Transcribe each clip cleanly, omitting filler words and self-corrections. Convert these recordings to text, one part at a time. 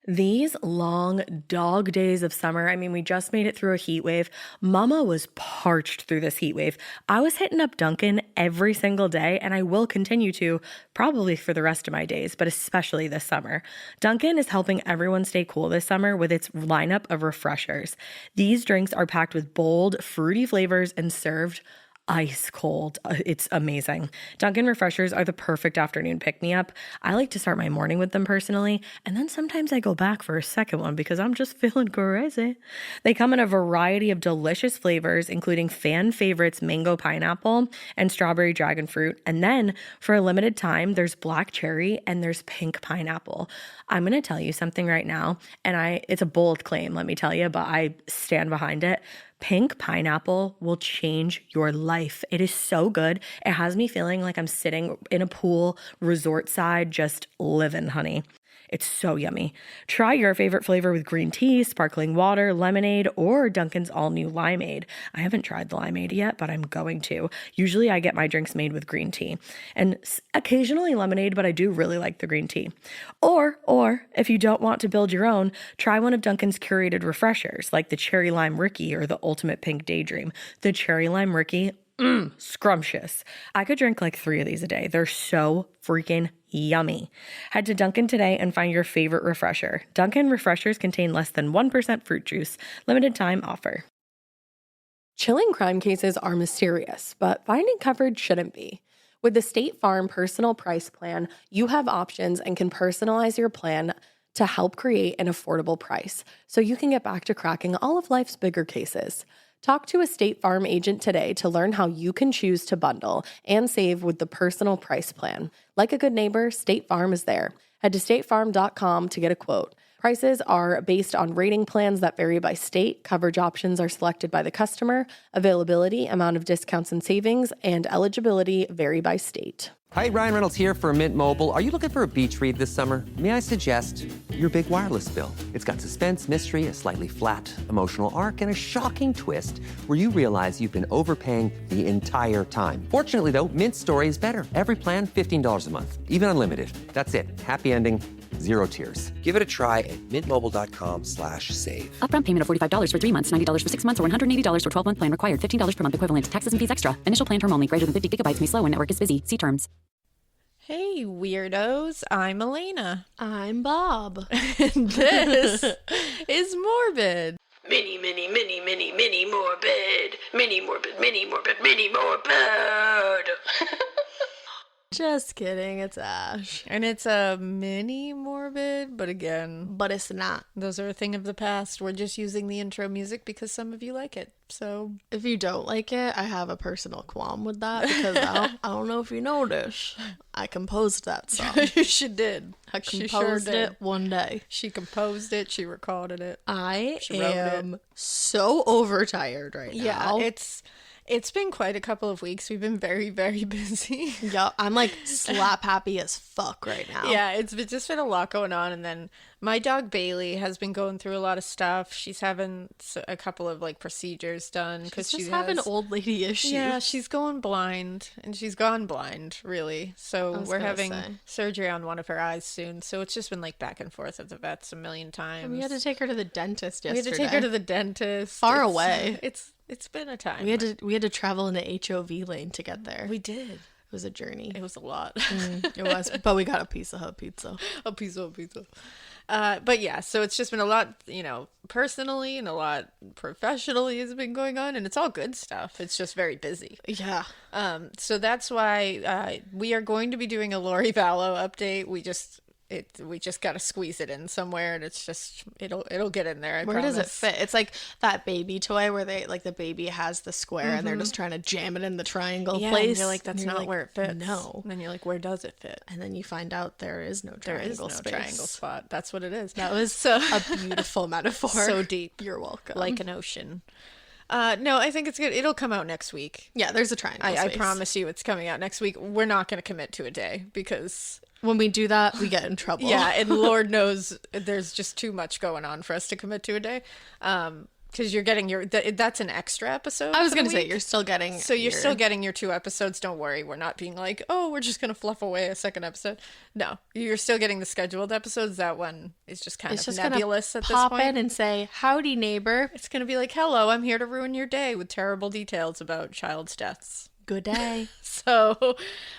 These long dog days of summer, I mean, we just made it through a heat wave. Mama was parched through this heat wave. I was hitting up Dunkin' every single day, and I will continue to probably for the rest of my days, but especially this summer. Dunkin' is helping everyone stay cool this summer with its lineup of refreshers. These drinks are packed with bold, fruity flavors and served ice cold. It's amazing. Dunkin' refreshers are the perfect afternoon pick-me-up. I like to start my morning with them personally, and then sometimes I go back for a second one because I'm just feeling crazy. They come in a variety of delicious flavors, including fan favorites mango pineapple and strawberry dragon fruit. And then for a limited time, there's black cherry and there's pink pineapple. I'm going to tell you something right now, and it's a bold claim, let me tell you, but I stand behind it. Pink pineapple will change your life. It is so good. It has me feeling like I'm sitting in a pool, resort side, just living, honey. It's so yummy. Try your favorite flavor with green tea, sparkling water, lemonade, or Dunkin's all-new limeade. I haven't tried the limeade yet, but I'm going to. Usually I get my drinks made with green tea and occasionally lemonade, but I do really like the green tea. Or if you don't want to build your own, try one of Dunkin's curated refreshers like the Cherry Lime Ricky or the Ultimate Pink Daydream. The Cherry Lime Ricky, scrumptious. I could drink like 3 of these a day. They're so freaking yummy. Head to Dunkin' today and find your favorite refresher. Dunkin' refreshers contain less than 1% fruit juice. Limited time offer. Chilling crime cases are mysterious, but finding coverage shouldn't be. With the State Farm Personal Price Plan, you have options and can personalize your plan to help create an affordable price so you can get back to cracking all of life's bigger cases. Talk to a State Farm agent today to learn how you can choose to bundle and save with the Personal Price Plan. Like a good neighbor, State Farm is there. Head to statefarm.com to get a quote. Prices are based on rating plans that vary by state. Coverage options are selected by the customer. Availability, amount of discounts and savings, and eligibility vary by state. Hi, Ryan Reynolds here from Mint Mobile. Are you looking for a beach read this summer? May I suggest your big wireless bill? It's got suspense, mystery, a slightly flat, emotional arc, and a shocking twist where you realize you've been overpaying the entire time. Fortunately, though, Mint's story is better. Every plan, $15 a month. Even unlimited. That's it. Happy ending. Zero tears. Give it a try at mintmobile.com/save. Upfront payment of $45 for 3 months, $90 for 6 months, or $180 for 12-month plan required. $15 per month equivalent. Taxes and fees extra. Initial plan term only. Greater than 50 gigabytes may slow when network is busy. See terms. Hey, weirdos. I'm Alaina. I'm Bob. And this is Morbid. Mini, mini, mini, mini, mini morbid. Mini morbid, mini morbid, mini morbid. Just kidding, it's Ash. And it's a mini morbid, but again, But it's not. those are a thing of the past. We're just using the intro music because some of you like it. So If you don't like it, I have a personal qualm with that because I don't know if you know this. I composed that song. she did. I She composed sure did. it one day. She composed it. She recorded it. I She wrote am so overtired right now. Yeah, it's been quite a couple of weeks. We've been very, very busy. Yeah, I'm like slap happy as fuck right now. Yeah, just been a lot going on. And then my dog Bailey has been going through a lot of stuff. She's having a couple of like procedures done because She's having old lady issues. Yeah, she's going blind, and she's gone blind really. So we're having surgery on one of her eyes soon. So it's just been like back and forth at the vets a million times. And we had to take her to the dentist yesterday. We had to take her to the dentist. Far away. It's been a time. We had to travel in the HOV lane to get there. We did. It was a journey. It was a lot. It was, but we got a Pizza Hut pizza. A pizza. But yeah, so it's just been a lot, personally and a lot professionally has been going on, and it's all good stuff. It's just very busy. Yeah. So that's why we are going to be doing a Lori Vallow update. We just got to squeeze it in somewhere, and it's just it'll get in there. Where does it fit? It's like that baby toy where they like the baby has the square and they're just trying to jam it in the triangle place. And you're like, that's not where it fits. No. And then you're like, where does it fit? And then you find out there is no triangle space. Triangle spot. That's what it is. That was a beautiful metaphor. So deep. You're welcome. Like an ocean. No, I think it's good. It'll come out next week. Yeah, there's a triangle space. I promise you it's coming out next week. We're not going to commit to a day because when we do that, we get in trouble. Yeah, and Lord knows there's just too much going on for us to commit to a day. Because you're getting that's an extra episode. I was going gonna to say you're still getting. So you're still getting your 2 episodes. Don't worry. We're not being like, oh, we're just going to fluff away a second episode. No, you're still getting the scheduled episodes. That one is just kind of nebulous at this point. Pop in and say, howdy, neighbor. It's going to be like, hello, I'm here to ruin your day with terrible details about child's deaths. Good day. So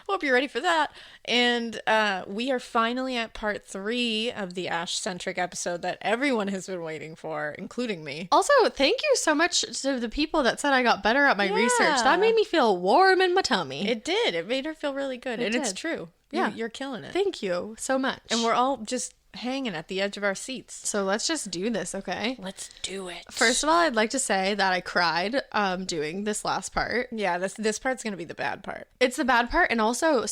hope you're ready for that. And we are finally at part 3 of the Ash-centric episode that everyone has been waiting for, including me. Also, thank you so much to the people that said I got better at my research. That made me feel warm in my tummy. It did. It made her feel really good. It It's did. true. Yeah. You're killing it. Thank you so much. And we're all just hanging at the edge of our seats. So let's just do this, okay? Let's do it. First of all, I'd like to say that I cried doing this last part. Yeah, this part's going to be the bad part. It's the bad part. And also,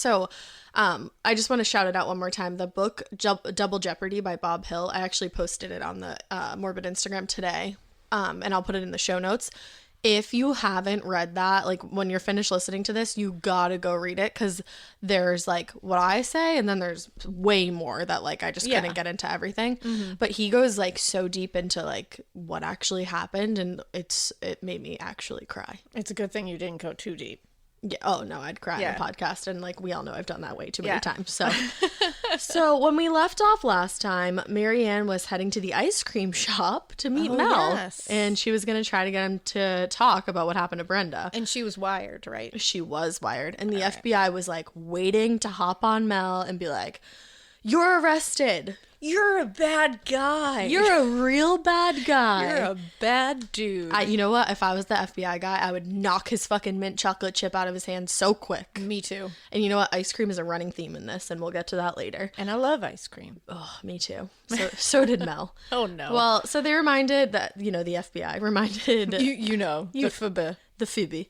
I just want to shout it out one more time. The book Double Jeopardy by Bob Hill, I actually posted it on the Morbid Instagram today, and I'll put it in the show notes. If you haven't read that, like when you're finished listening to this, you gotta go read it, because there's like what I say, and then there's way more that like I just couldn't get into everything. But he goes like so deep into like what actually happened, and it made me actually cry. It's a good thing you didn't go too deep. Yeah. Oh no, I'd cry Yeah. on a podcast, and like we all know I've done that way too many Yeah. times. So, so when we left off last time, Marianne was heading to the ice cream shop to meet Oh, Mel, yes. and she was gonna try to get him to talk about what happened to Brenda. And she was wired, right? She was wired, and the FBI was like waiting to hop on Mel and be like, "You're arrested. You're a bad guy. You're a real bad guy. You're a bad dude. You know what? If I was the FBI guy, I would knock his fucking mint chocolate chip out of his hand so quick. Me too. And you know what? Ice cream is a running theme in this, and we'll get to that later. And I love ice cream. Oh, me too. So did Mel. Oh, no. Well, so they reminded that, the FBI reminded You know, the FB. the Phoebe.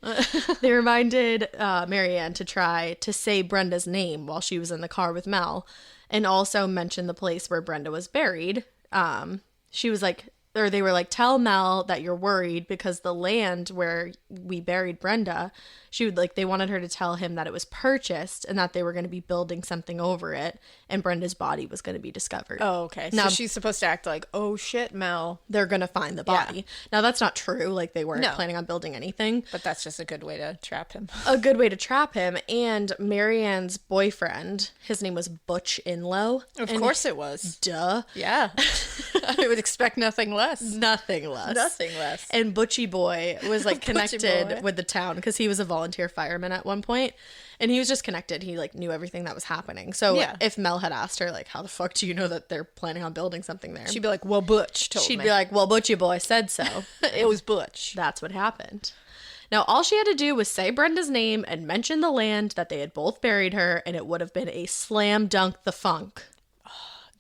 They reminded Marianne to try to say Brenda's name while she was in the car with Mel, and also mention the place where Brenda was buried. She was like, or they were like, tell Mel that you're worried because the land where we buried Brenda, they wanted her to tell him that it was purchased and that they were going to be building something over it, and Brenda's body was going to be discovered. Oh, okay. Now- So she's supposed to act like, oh shit, Mel. They're going to find the body. Now that's not true. Like they weren't No. planning on building anything. But that's just a good way to trap him. A good way to trap him. And Marianne's boyfriend, his name was Butch Inlow. Of course it was. Duh. Yeah. I would expect nothing less. Nothing less. Nothing less. And Butchie Boy was like Butchie connected Boy. with the town because he was a volunteer fireman at one point, and he was just connected. He like knew everything that was happening. So Yeah. if Mel had asked her like, how the fuck do you know that they're planning on building something there? She'd be like, well, Butch told She'd me. be like, well, Butchie Boy said so. it was Butch. That's what happened. Now, all she had to do was say Brenda's name and mention the land that they had both buried her, and it would have been a slam dunk the funk.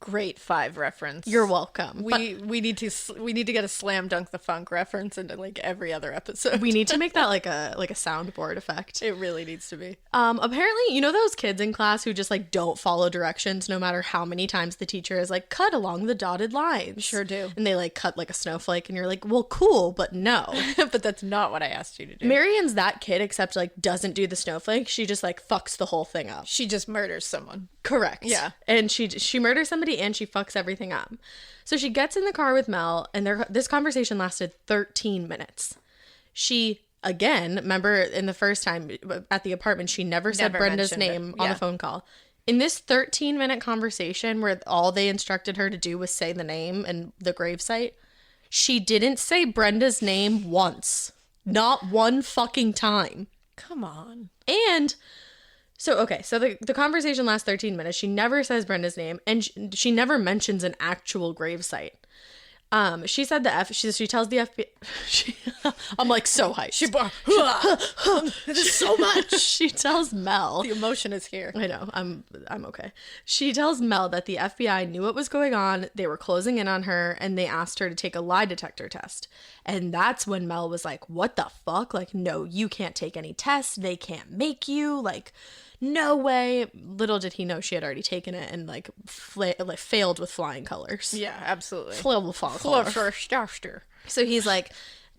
Great 5 reference. You're welcome. We need to get a slam dunk the funk reference into like every other episode. We need to make that like a soundboard effect. It really needs to be. Apparently, you know those kids in class who just like don't follow directions no matter how many times the teacher is like, cut along the dotted lines. Sure do. And they like cut like a snowflake, and you're like, well, cool, but no. But that's not what I asked you to do. Marianne's that kid, except like doesn't do the snowflake. She just like fucks the whole thing up. She just murders someone. Correct. Yeah. And she murders somebody and she fucks everything up. So she gets in the car with Mel, and this conversation lasted 13 minutes. She, again, remember in the first time at the apartment, she never said Never Brenda's mentioned it. name on Yeah. the phone call. In this 13-minute conversation where all they instructed her to do was say the name and the gravesite, she didn't say Brenda's name once. Not one fucking time. Come on. And so the conversation lasts 13 minutes. She never says Brenda's name, and she never mentions an actual gravesite. She said she tells the FBI. I'm like so hyped. There's so much. She tells Mel. The emotion is here. I know. I'm okay. She tells Mel that the FBI knew what was going on. They were closing in on her, and they asked her to take a lie detector test. And that's when Mel was like, "What the fuck? Like, no, you can't take any tests. They can't make you. Like, no way." Little did he know she had already taken it and like failed with flying colors. Yeah, absolutely. Failed with flying Floor colors. for a starter. So he's like,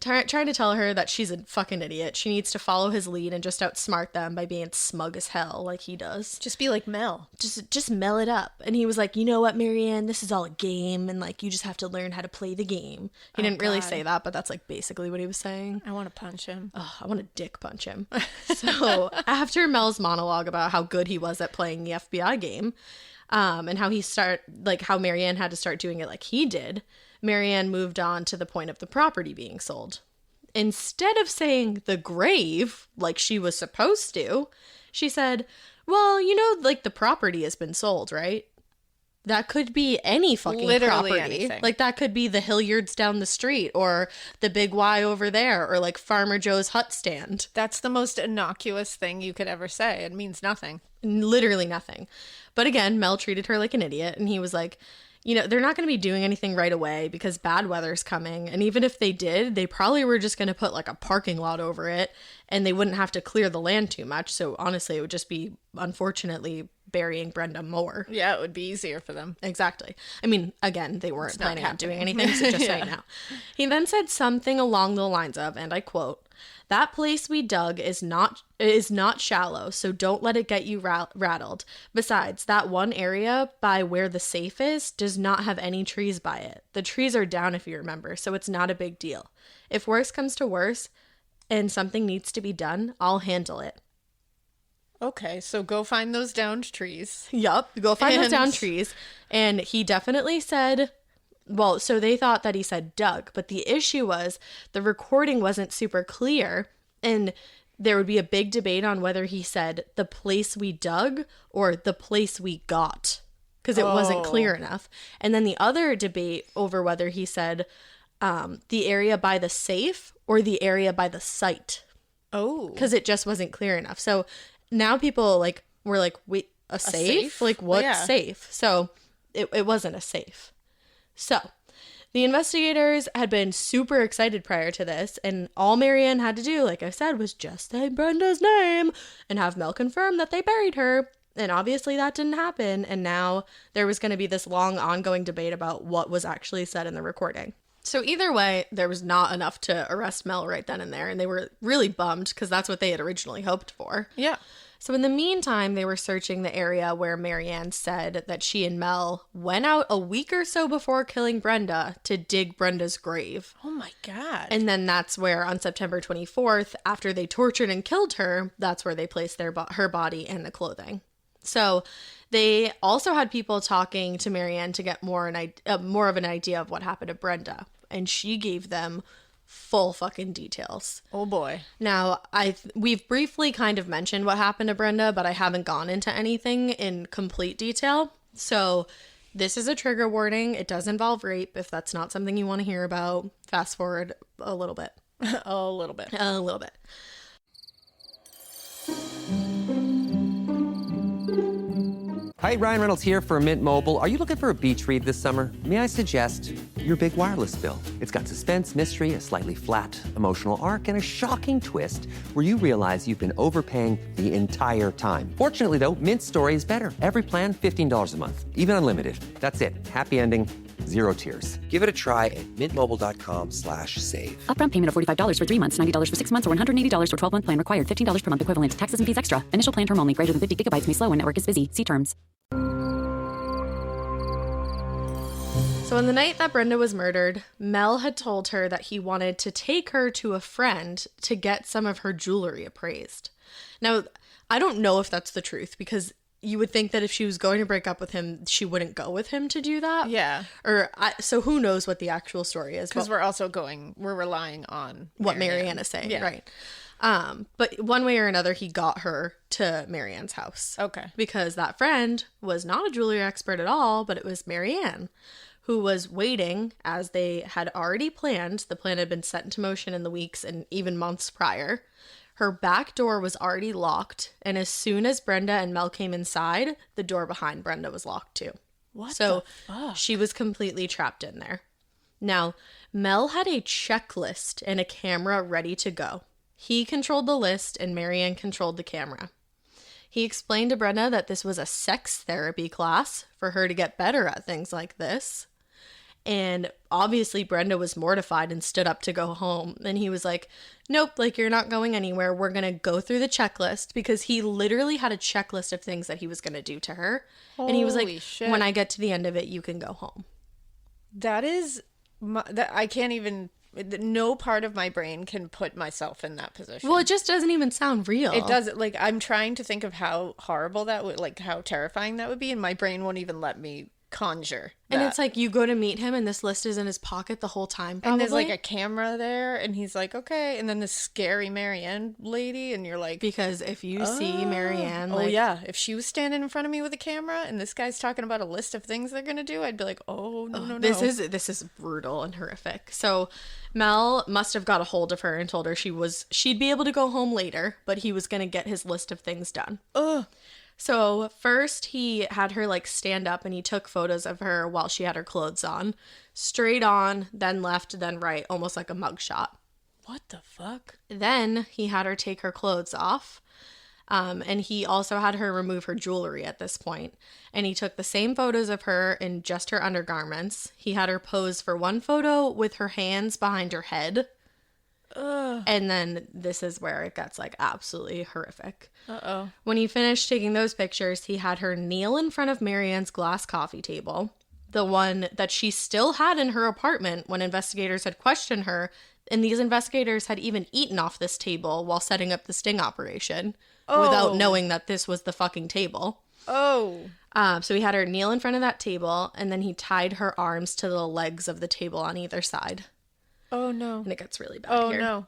trying to tell her that she's a fucking idiot. She needs to follow his lead and just outsmart them by being smug as hell like he does. Just be like Mel. Just mel it up. And he was like, you know what, Marianne, this is all a game, and like you just have to learn how to play the game. He didn't really say that, but that's like basically what he was saying. I want to punch him. Oh, I want to dick punch him. So after Mel's monologue about how good he was at playing the FBI game, and how Marianne had to start doing it like he did, Marianne moved on to the point of the property being sold. Instead of saying the grave like she was supposed to, she said, well, you know, like the property has been sold, right? That could be any fucking Literally property. anything. Like that could be the Hilliards down the street or the Big Y over there or like Farmer Joe's hut stand. That's the most innocuous thing you could ever say. It means nothing. Literally nothing. But again, Mel treated her like an idiot, and he was like, you know, they're not going to be doing anything right away because bad weather's coming. And even if they did, they probably were just going to put like a parking lot over it and they wouldn't have to clear the land too much. So honestly, it would just be, unfortunately, burying Brenda more. Yeah, it would be easier for them. Exactly. I mean, again, they weren't planning on doing happening. anything, so just Yeah. so you know. He then said something along the lines of, and I quote, "That place we dug is not shallow, so don't let it get you rattled. Besides, that one area by where the safe is does not have any trees by it. The trees are down, if you remember, so it's not a big deal. If worse comes to worse and something needs to be done, I'll handle it." Okay, so go find those downed trees. Yup, go find those And- down trees. And he definitely said, well, so they thought that he said dug, but the issue was the recording wasn't super clear, and there would be a big debate on whether he said the place we dug or the place we got, because it wasn't clear enough. And then the other debate over whether he said the area by the safe or the area by the site, Oh. because it just wasn't clear enough. So now people were like, wait, a safe? safe? Like what Yeah. safe? So it wasn't a safe. So the investigators had been super excited prior to this, and all Marianne had to do, like I said, was just say Brenda's name and have Mel confirm that they buried her. And obviously that didn't happen, and now there was going to be this long ongoing debate about what was actually said in the recording. So either way, there was not enough to arrest Mel right then and there, and they were really bummed because that's what they had originally hoped for. Yeah. So in the meantime, they were searching the area where Marianne said that she and Mel went out a week or so before killing Brenda to dig Brenda's grave. Oh my God. And then that's where on September 24th, after they tortured and killed her, that's where they placed her body and the clothing. So they also had people talking to Marianne to get more of an idea of what happened to Brenda. And she gave them full fucking details. Oh boy. Now, we've briefly kind of mentioned what happened to Brenda, but I haven't gone into anything in complete detail. So this is a trigger warning. It does involve rape. If that's not something you want to hear about, fast forward a little bit. A little bit. A little bit. Hi, Ryan Reynolds here for Mint Mobile. Are you looking for a beach read this summer? May I suggest your big wireless bill? It's got suspense, mystery, a slightly flat, emotional arc, and a shocking twist where you realize you've been overpaying the entire time. Fortunately, though, Mint's story is better. Every plan, $15 a month, even unlimited. That's it. Happy ending, zero tears. Give it a try at mintmobile.com/save. Upfront payment of $45 for 3 months, $90 for 6 months, or $180 for 12-month plan required. $15 per month equivalent. Taxes and fees extra. Initial plan term only. Greater than 50 gigabytes may slow when network is busy. See terms. So on the night that Brenda was murdered, Mel had told her that he wanted to take her to a friend to get some of her jewelry appraised. Now, I don't know if that's the truth, because you would think that if she was going to break up with him, she wouldn't go with him to do that. Yeah. So who knows what the actual story is. Because we're relying on what Marianne is saying, Yeah. right? But one way or another, he got her to Marianne's house. Okay. Because that friend was not a jewelry expert at all, but it was Marianne, who was waiting as they had already planned. The plan had been set into motion in the weeks and even months prior. Her back door was already locked, and as soon as Brenda and Mel came inside, the door behind Brenda was locked too. So she was completely trapped in there. Now, Mel had a checklist and a camera ready to go. He controlled the list and Marianne controlled the camera. He explained to Brenda that this was a sex therapy class for her to get better at things like this. And obviously Brenda was mortified and stood up to go home. And he was like, nope, like, you're not going anywhere. We're going to go through the checklist, because he literally had a checklist of things that he was going to do to her. And he was like, Holy shit. when I get to the end of it, you can go home. That is, I can't even, no part of my brain can put myself in that position. Well, it just doesn't even sound real. It doesn't, like, I'm trying to think of how horrible that would, like, how terrifying that would be, and my brain won't even let me conjure And that. it's like, you go to meet him and this list is in his pocket the whole time, probably. And there's like a camera there, and he's like, okay, and then this scary Marianne lady, and you're like, because if you see Marianne, oh like, yeah, if she was standing in front of me with a camera and this guy's talking about a list of things they're gonna do, I'd be like, oh no. this is brutal and horrific. So Mel must have got a hold of her and told her she'd be able to go home later, but he was gonna get his list of things done. Ugh. So first he had her like stand up, and he took photos of her while she had her clothes on, straight on, then left, then right, almost like a mugshot. What the fuck? Then he had her take her clothes off. And he also had her remove her jewelry at this point. And he took the same photos of her in just her undergarments. He had her pose for one photo with her hands behind her head. Ugh. And then this is where it gets like absolutely horrific. Uh-oh. When he finished taking those pictures, he had her kneel in front of Marianne's glass coffee table, the one that she still had in her apartment when investigators had questioned her. And these investigators had even eaten off this table while setting up the sting operation without knowing that this was the fucking table. Oh. So he had her kneel in front of that table, and then he tied her arms to the legs of the table on either side. Oh no. And it gets really bad Oh here. no.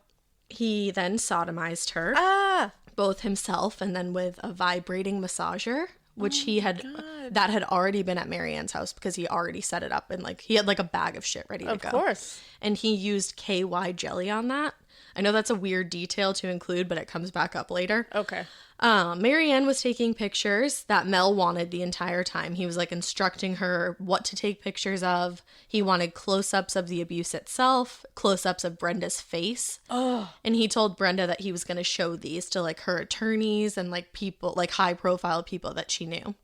He then sodomized her, both himself and then with a vibrating massager, which that had already been at Marianne's house because he already set it up, and like he had like a bag of shit ready to go. Of course. And he used KY jelly on that. I know that's a weird detail to include, but it comes back up later. Okay. Marianne was taking pictures that Mel wanted the entire time. He was like instructing her what to take pictures of. He wanted close-ups of the abuse itself, close-ups of Brenda's face. Oh. And he told Brenda that he was going to show these to like her attorneys and like people, like high-profile people that she knew.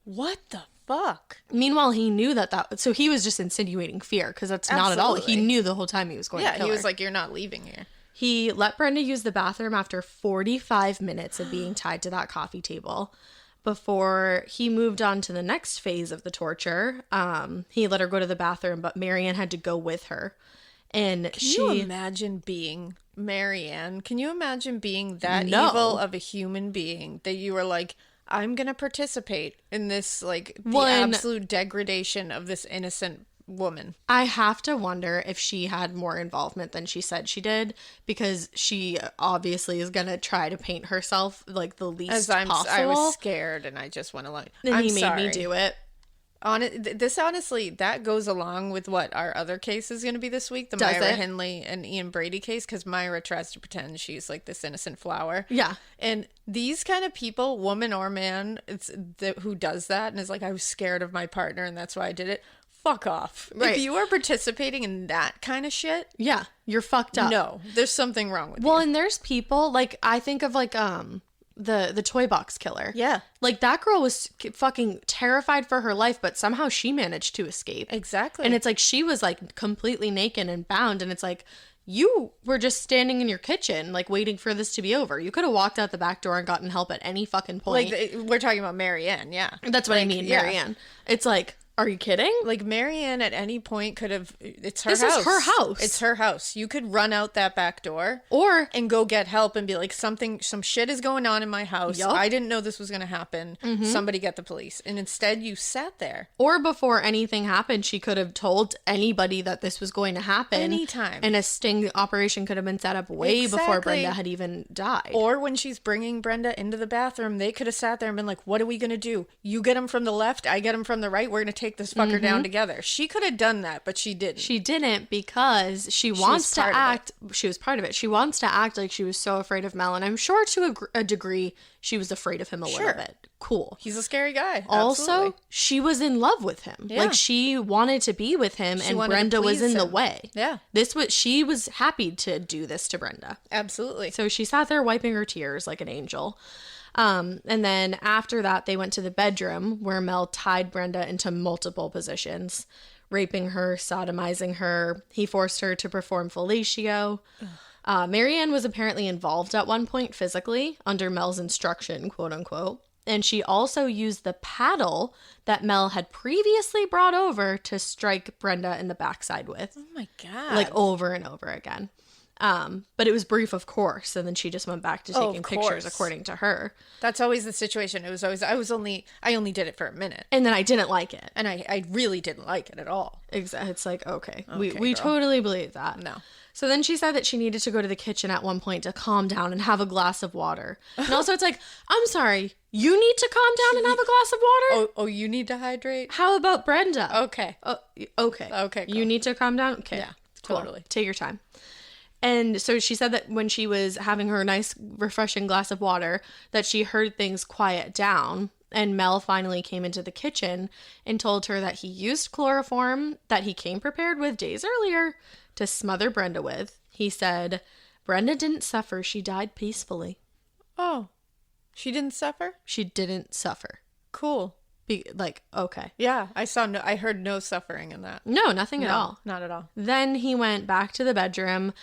What the fuck? Meanwhile, he knew so he was just insinuating fear, because that's not at all. He Absolutely. knew the whole time he was going to kill her. Yeah, he was like, you're not leaving here. He let Brenda use the bathroom after 45 minutes of being tied to that coffee table. Before he moved on to the next phase of the torture, he let her go to the bathroom, but Marianne had to go with her. And Can you imagine being Marianne? Can you imagine being that evil of a human being that you were like, I'm going to participate in this, like, the absolute degradation of this innocent woman? I have to wonder if she had more involvement than she said she did, because she obviously is going to try to paint herself like the least possible. I was scared and I just want to like, and he made me do it. This honestly, that goes along with what our other case is going to be this week, the Myra Hindley and Ian Brady case, because Myra tries to pretend she's like this innocent flower. Yeah. And these kind of people, woman or man, who does that and is like, I was scared of my partner and that's why I did it. Fuck off. Right. If you are participating in that kind of shit, yeah, you're fucked up. no, there's something wrong with you. Well, and there's people, like, I think of like the toy box killer. Yeah. Like, that girl was fucking terrified for her life, but somehow she managed to escape. Exactly. And it's like she was like completely naked and bound, and it's like, you were just standing in your kitchen like waiting for this to be over. You could have walked out the back door and gotten help at any fucking point. Like, we're talking about Marianne, yeah. That's what I mean, yeah. Marianne. It's like, are you kidding? Like, Marianne at any point could have, it's her This house. is her house. It's her house. You could run out that back door And go get help and be like, some shit is going on in my house. Yup. I didn't know this was going to happen. Somebody get the police. And instead you sat there. Or before anything happened, she could have told anybody that this was going to happen. Anytime. And a sting operation could have been set up way before Exactly. Brenda had even died. Or when she's bringing Brenda into the bathroom, they could have sat there and been like, what are we going to do? You get him from the left, I get him from the right. We're going to take this fucker down together. She could have done that, but she didn't. She didn't, because she wants to act. She was part of it. She wants to act like she was so afraid of Mel. And I'm sure to a degree, she was afraid of him a little bit. Cool. He's a scary guy. Also, Absolutely. she was in love with him. Yeah. Like, she wanted to be with him, and wanted to Brenda was please in the him. way. Yeah. She was happy to do this to Brenda. Absolutely. So she sat there wiping her tears like an angel. And then after that, they went to the bedroom where Mel tied Brenda into multiple positions. raping her, sodomizing her. He forced her to perform fellatio. Marianne was apparently involved at one point physically, under Mel's instruction, quote unquote. And she also used the paddle that Mel had previously brought over to strike Brenda in the backside with. Oh my God. Like over and over again. But it was brief, of course. And then she just went back to taking pictures, according to her. That's always the situation. It was always, I only did it for a minute. And then I didn't like it. And I really didn't like it at all. Exactly. It's like, okay. We totally believe that. No. So then she said that she needed to go to the kitchen at one point to calm down and have a glass of water. And also it's like, I'm sorry, you need to calm down and have a glass of water? Oh, you need to hydrate? How about Brenda? Okay. Okay. Okay, cool. You need to calm down? Okay. Yeah, cool. totally. Take your time. And so she said that when she was having her nice, refreshing glass of water, that she heard things quiet down. And Mel finally came into the kitchen and told her that he used chloroform that he came prepared with days earlier to smother Brenda with. He said, Brenda didn't suffer. She died peacefully. Oh, she didn't suffer? She didn't suffer. Cool. Okay. Yeah, I heard no suffering in that. No, nothing at all. Not at all. Then he went back to the bedroom,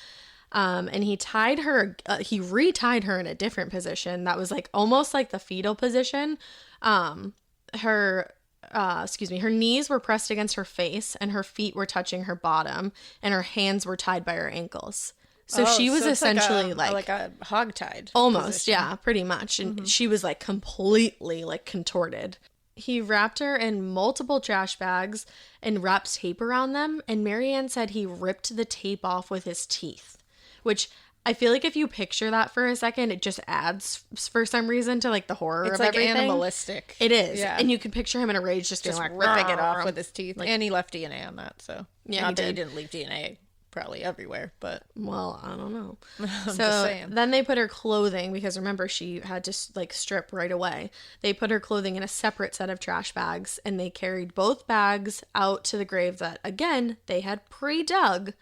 and he tied her, he retied her in a different position that was like almost like the fetal position. Her knees were pressed against her face and her feet were touching her bottom and her hands were tied by her ankles. So she was essentially like a hogtied. Almost, position. yeah, pretty much. And she was like completely like contorted. He wrapped her in multiple trash bags and wrapped tape around them. And Marianne said he ripped the tape off with his teeth, which I feel like if you picture that for a second, it just adds for some reason to like the horror of everything. It's like animalistic. It is. Yeah. And you can picture him in a rage just being like ripping it off with his teeth. Like, and he left DNA on that, so. Yeah, Not that he didn't leave DNA probably everywhere, but. Well, I don't know. I'm so just saying. Then they put her clothing, because remember she had to like strip right away. They put her clothing in a separate set of trash bags and they carried both bags out to the grave that, again, they had pre-dug.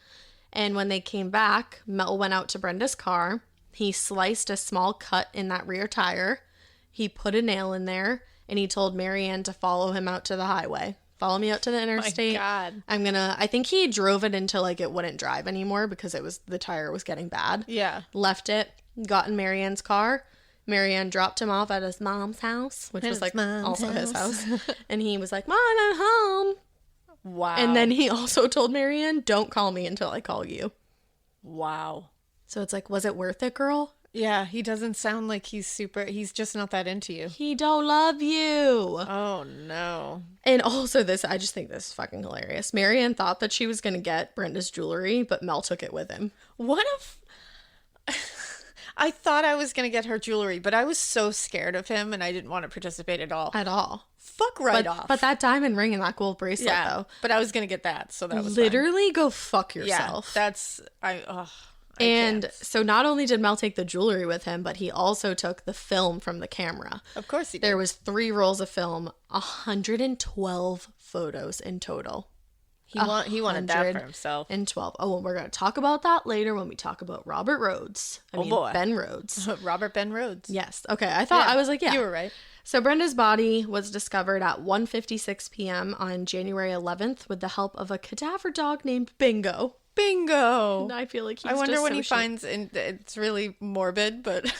And when they came back, Mel went out to Brenda's car. He sliced a small cut in that rear tire. He put a nail in there and he told Marianne to follow him out to the highway. Follow me out to the interstate. My God. I think he drove it until like it wouldn't drive anymore because the tire was getting bad. Yeah. Left it, got in Marianne's car. Marianne dropped him off at his mom's house, which was like also his house. And he was like, Mom, I'm home. Wow. And then he also told Marianne, don't call me until I call you. Wow. So it's like, was it worth it, girl? Yeah, he doesn't sound like he's just not that into you. He don't love you. Oh, no. And also I just think this is fucking hilarious. Marianne thought that she was going to get Brenda's jewelry, but Mel took it with him. What if... I thought I was going to get her jewelry, but I was so scared of him and I didn't want to participate at all. At all. Fuck off. But that diamond ring and that gold bracelet, though. But I was going to get that, so that was literally fine. Go fuck yourself. Yeah, that's... So not only did Mel take the jewelry with him, but he also took the film from the camera. Of course he did. There was 3 rolls of film, 112 photos in total. He wanted that for himself. And 12. Oh, well, we're going to talk about that later when we talk about Robert Rhodes. Ben Rhodes. Robert Ben Rhodes. Yes. Okay. I was like, yeah. You were right. So Brenda's body was discovered at 1:56 p.m. on January 11th with the help of a cadaver dog named Bingo. Bingo. I feel like he's I wonder just when so he finds, and it's really morbid, but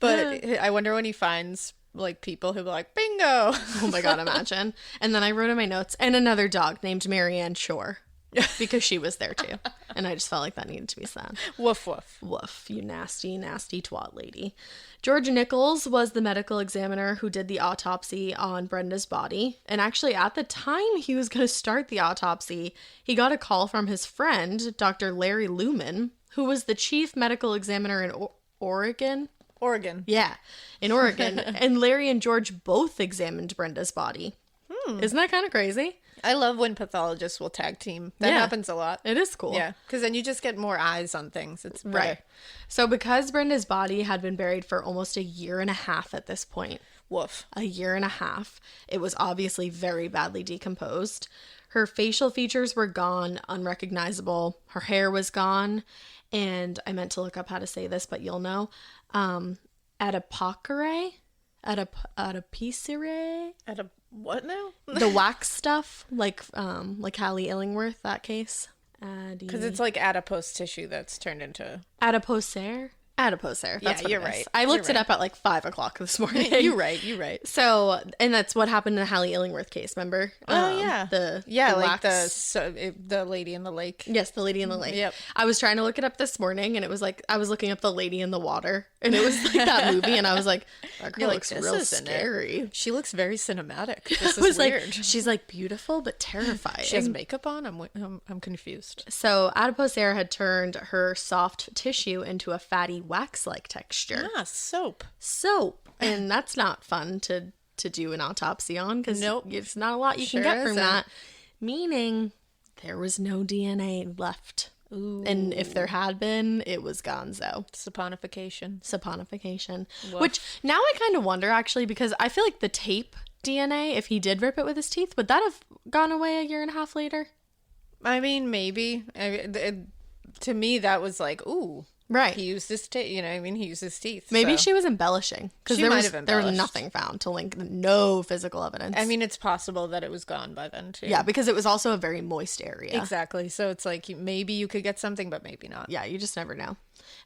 I wonder when he finds like people who be like, bingo. Oh my God, imagine. And then I wrote in my notes, and another dog named Marianne Shore, because she was there too. And I just felt like that needed to be said. Woof, woof. Woof, you nasty, nasty twat lady. George Nichols was the medical examiner who did the autopsy on Brenda's body. And actually, at the time he was going to start the autopsy, he got a call from his friend, Dr. Larry Lumen, who was the chief medical examiner in Oregon. Yeah, in Oregon. And Larry and George both examined Brenda's body. Isn't that kind of crazy? I love when pathologists will tag team. That happens a lot. It is cool. Yeah, because then you just get more eyes on things. It's better. Right. So because Brenda's body had been buried for almost 1.5 years at this point. Woof. 1.5 years. It was obviously very badly decomposed. Her facial features were gone, unrecognizable. Her hair was gone. And I meant to look up how to say this, but you'll know. Adipocere adipocere. At a what now? The wax stuff, like Hallie Illingworth, that case. Because it's like adipose tissue that's turned into... Adipocere? Adipocere. That's what you're it is. right. I looked it up at like 5 o'clock this morning. You're right. So, and that's what happened in the Hallie Illingworth case, remember? The like wax. the lady in the lake. Yes, the lady in the lake. Yep. I was trying to look it up this morning, and it was like, I was looking up the lady in the water, and it was like that movie, and I was like, that girl looks real scary. She looks very cinematic. This It was is weird. like, she's like beautiful, but terrifying. She has makeup on? I'm confused. So adipocere had turned her soft tissue into a fatty wax-like texture. Soap. And that's not fun to do an autopsy on, because it's not a lot you Sure can get from isn't. that. Meaning there was no DNA left. Ooh. And if there had been, it was gonzo. Saponification. Woof. Which now I kind of wonder, actually, because I feel like the tape DNA, if he did rip it with his teeth, would that have gone away a year and a half later? I mean, maybe. To me, that was like, ooh. Right. He used his teeth. He used his teeth. Maybe so. she was embellishing, because She there might was have embellished. nothing found to link, no physical evidence. I mean, it's possible that it was gone by then, too. Yeah, because it was also a very moist area. Exactly. So it's like, maybe you could get something, but maybe not. Yeah, you just never know.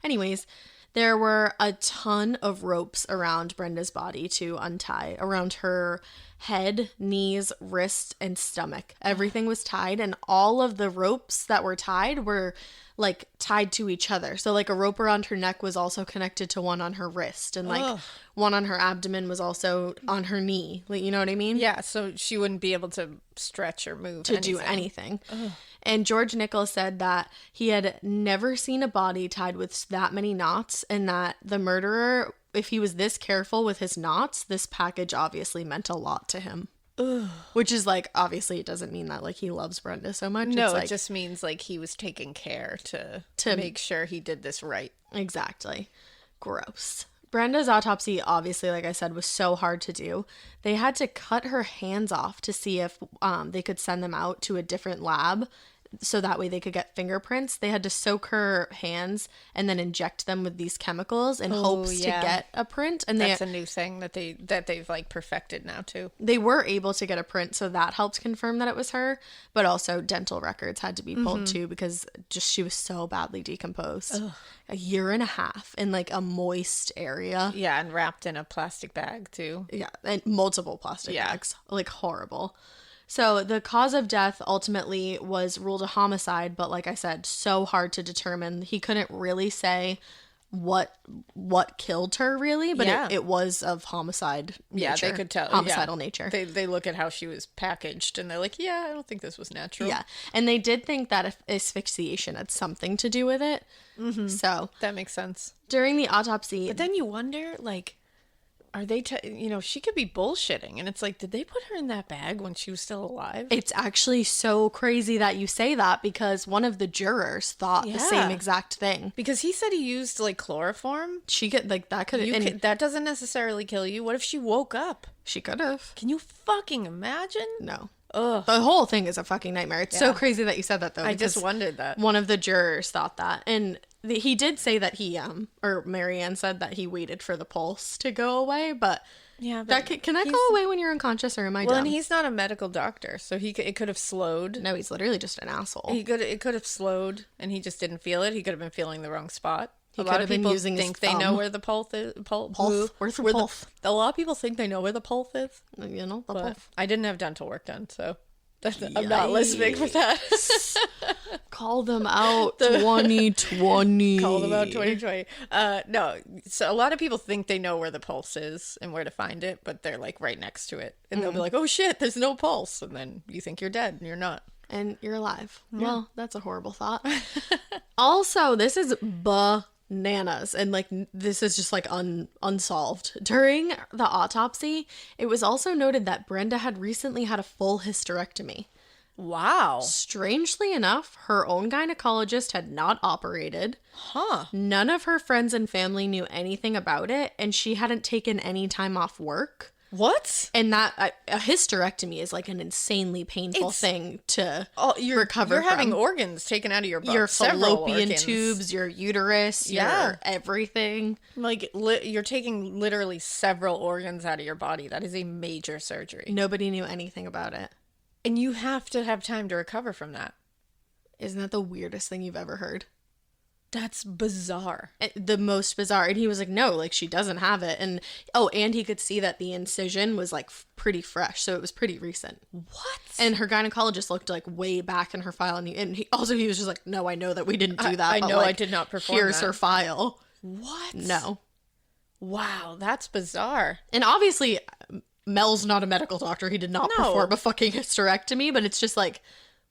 Anyways, there were a ton of ropes around Brenda's body to untie, around her head, knees, wrist, and stomach. Everything was tied, and all of the ropes that were tied were like tied to each other. So like a rope around her neck was also connected to one on her wrist, and like one on her abdomen was also on her knee. Like, you know what I mean? Yeah, so she wouldn't be able to stretch or move To do anything. And George Nichols said that he had never seen a body tied with that many knots, and that the murderer, if he was this careful with his knots, this package obviously meant a lot to him. Which is like, obviously it doesn't mean that like he loves Brenda so much. No, it's like, it just means like he was taking care to make sure he did this right. Exactly. Gross. Brenda's autopsy, obviously, like I said, was so hard to do. They had to cut her hands off to see if they could send them out to a different lab, so that way they could get fingerprints. They had to soak her hands and then inject them with these chemicals in hopes to get a print. And that's a new thing that they've like perfected now too. They were able to get a print, so that helped confirm that it was her. But also dental records had to be pulled too, because just she was so badly decomposed. A year and a half in like a moist area. Yeah, and wrapped in a plastic bag too. Yeah, and multiple plastic bags. Like horrible. So the cause of death ultimately was ruled a homicide, but like I said, so hard to determine. He couldn't really say what killed her really, but it was of homicide nature. Yeah, they could tell. Homicidal nature. They look at how she was packaged and they're like, yeah, I don't think this was natural. Yeah, and they did think that asphyxiation had something to do with it. So that makes sense. During the autopsy... But then you wonder, like... Are they, she could be bullshitting. And it's like, did they put her in that bag when she was still alive? It's actually so crazy that you say that, because one of the jurors thought the same exact thing. Because he said he used, like, chloroform. She could, like, that could... that doesn't necessarily kill you. What if she woke up? She could have. Can you fucking imagine? No. Ugh. The whole thing is a fucking nightmare. It's so crazy that you said that, though. I just wondered that. One of the jurors thought that. And he did say that he, or Marianne said that he waited for the pulse to go away, but... Yeah, but can that go away when you're unconscious, or am I dumb? Well, and he's not a medical doctor, so it could have slowed. No, he's literally just an asshole. It could have slowed, and he just didn't feel it. He could have been feeling the wrong spot. He could have been using his thumb. They know where the pulse is. Where's the pulse? A lot of people think they know where the pulse is. You know, the but pulse. I didn't have dental work done, so I'm not listening for that. Call them out, 2020. Call them out, 2020. No, so a lot of people think they know where the pulse is and where to find it, but they're like right next to it, and they'll be like, "Oh shit, there's no pulse," and then you think you're dead, and you're not. And you're alive. Yeah. Well, that's a horrible thought. Also, this is bananas, and like this is just like unsolved. During the autopsy, it was also noted that Brenda had recently had a full hysterectomy. Wow. Strangely enough, her own gynecologist had not operated. Huh. None of her friends and family knew anything about it, and she hadn't taken any time off work. What? And that a hysterectomy is like an insanely painful thing to recover You're from. having organs taken out of your butt. Your several fallopian organs. tubes, your uterus, your everything. Like, you're taking literally several organs out of your body. That is a major surgery. Nobody knew anything about it. And you have to have time to recover from that. Isn't that the weirdest thing you've ever heard? That's bizarre. The most bizarre. And he was like, no, like, she doesn't have it. And and he could see that the incision was like pretty fresh, so it was pretty recent. What? And her gynecologist looked like way back in her file, and he was just like, no, I know that we didn't do that. I but, know, like, I did not perform Here's that. her file. What? No. Wow, that's bizarre. And obviously, Mel's not a medical doctor. He did not perform a fucking hysterectomy, but it's just like,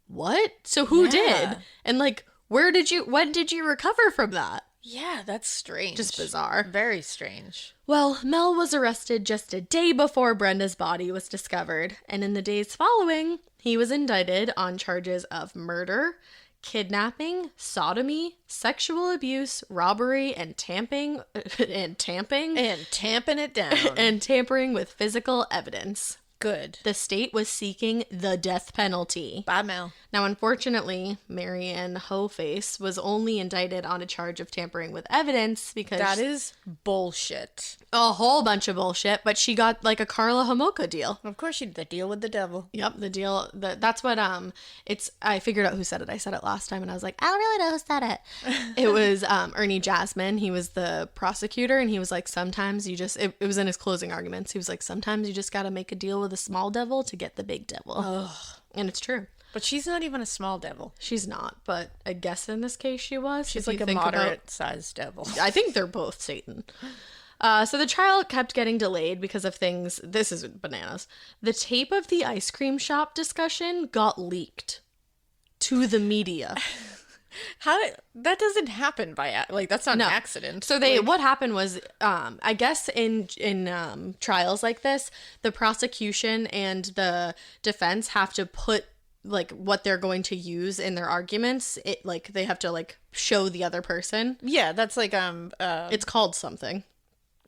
what? So who did? And like, when did you recover from that? Yeah, that's strange. Just bizarre. Very strange. Well, Mel was arrested just a day before Brenda's body was discovered, and in the days following, he was indicted on charges of murder, kidnapping, sodomy, sexual abuse, robbery, and tamping And tamping it down. and tampering with physical evidence. Good. The state was seeking the death penalty. Bye, Mel. Now, unfortunately, Marianne Hoface was only indicted on a charge of tampering with evidence because... That is bullshit. a whole bunch of bullshit, but she got like a Karla Homolka deal. Of course, she did the deal with the devil. Yep, the deal. That's what I figured out who said it. I said it last time, and I was like, I don't really know who said it. It was Ernie Jasmine. He was the prosecutor, and he was like, sometimes you just. It was in his closing arguments. He was like, sometimes you just got to make a deal with a small devil to get the big devil. Ugh. And it's true. But she's not even a small devil. She's not, but I guess in this case she was. She's like a moderate-sized devil. I think they're both Satan. So the trial kept getting delayed because of things. This is bananas. The tape of the ice cream shop discussion got leaked to the media. That doesn't happen by that's not an accident. So what happened was, I guess in trials like this, the prosecution and the defense have to put like what they're going to use in their arguments. It like they have to like show the other person. Yeah, that's like it's called something.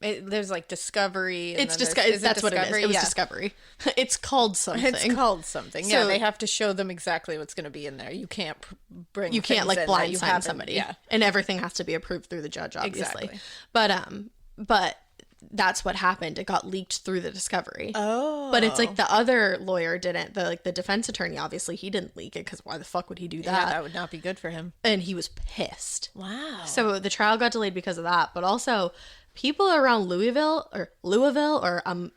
There's like discovery. And that's what it is. It was discovery. It's called something. It's called something. So, yeah, they have to show them exactly what's going to be in there. You can't bring. You can't like blindside somebody. Yeah, and everything has to be approved through the judge, obviously. Exactly. But that's what happened. It got leaked through the discovery. Oh, but it's like the other lawyer didn't. The defense attorney, obviously, he didn't leak it because why the fuck would he do that? Yeah, that would not be good for him. And he was pissed. Wow. So the trial got delayed because of that, but also. People around Louisville, or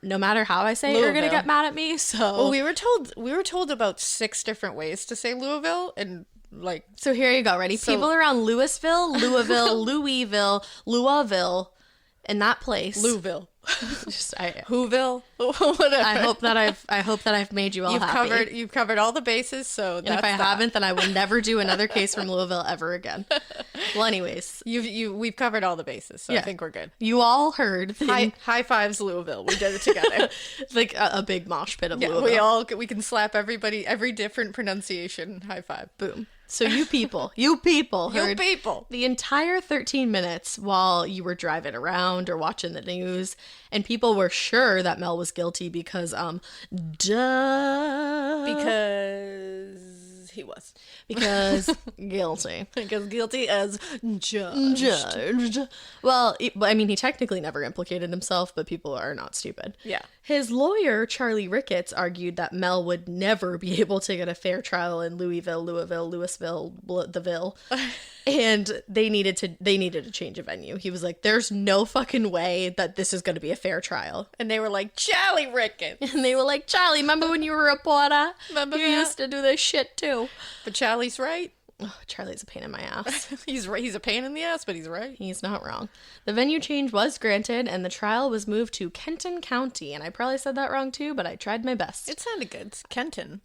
no matter how I say it, are gonna get mad at me. So well, we were told about 6 different ways to say Louisville, and like so here you go. Ready? People around Louisville, Louisville, in that place. Louisville. Whoville, whatever. I hope that I've made you all happy. You've covered all the bases. So and if I haven't, then I will never do another case from Louisville ever again. Well, anyways, we've covered all the bases, so yeah. I think we're good. You all heard high fives, Louisville. We did it together. Like a big mosh pit of Louisville. We can slap everybody, every different pronunciation. High five. Boom. So you people heard the entire 13 minutes while you were driving around or watching the news, and people were sure that Mel was guilty because he was. Because guilty. Because guilty as judged. Well, I mean, he technically never implicated himself, but people are not stupid. Yeah. His lawyer, Charlie Ricketts, argued that Mel would never be able to get a fair trial in Louisville, the Ville. And they needed a change of venue. He was like, there's no fucking way that this is going to be a fair trial. And they were like, Charlie Ricketts. And they were like, Charlie, remember when you were a reporter? Remember you that? used to do this shit too. But Charlie's right. Oh, Charlie's a pain in my ass. He's a pain in the ass, but he's right. He's not wrong. The venue change was granted, and the trial was moved to Kenton County. And I probably said that wrong too, but I tried my best. It sounded good. It's Kenton.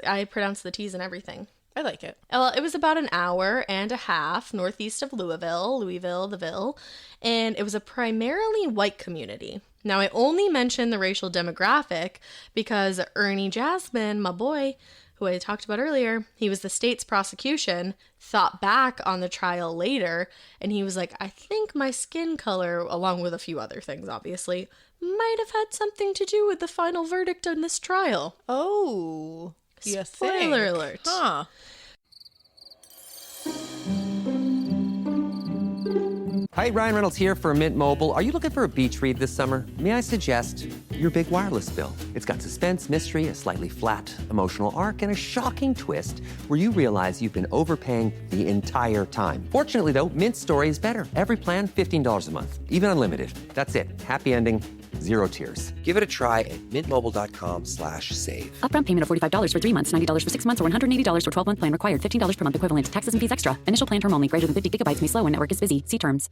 I pronounced the T's and everything. I like it. Well, it was about an hour and a half northeast of Louisville, the Ville, and it was a primarily white community. Now, I only mentioned the racial demographic because Ernie Jasmine, my boy, who I talked about earlier, he was the state's prosecution, thought back on the trial later, and he was like, I think my skin color, along with a few other things, obviously, might have had something to do with the final verdict on this trial. Oh, spoiler alert. Huh. Hi, Ryan Reynolds here for Mint Mobile. Are you looking for a beach read this summer? May I suggest your big wireless bill? It's got suspense, mystery, a slightly flat, emotional arc, and a shocking twist where you realize you've been overpaying the entire time. Fortunately, though, Mint story is better. Every plan, $15 a month. Even unlimited. That's it. Happy ending. Zero tears. Give it a try at mintmobile.com/save. Upfront payment of $45 for 3 months, $90 for 6 months, or $180 for 12-month plan required. $15 per month equivalent to taxes and fees extra. Initial plan term only. Greater than 50 gigabytes may slow when network is busy. See terms.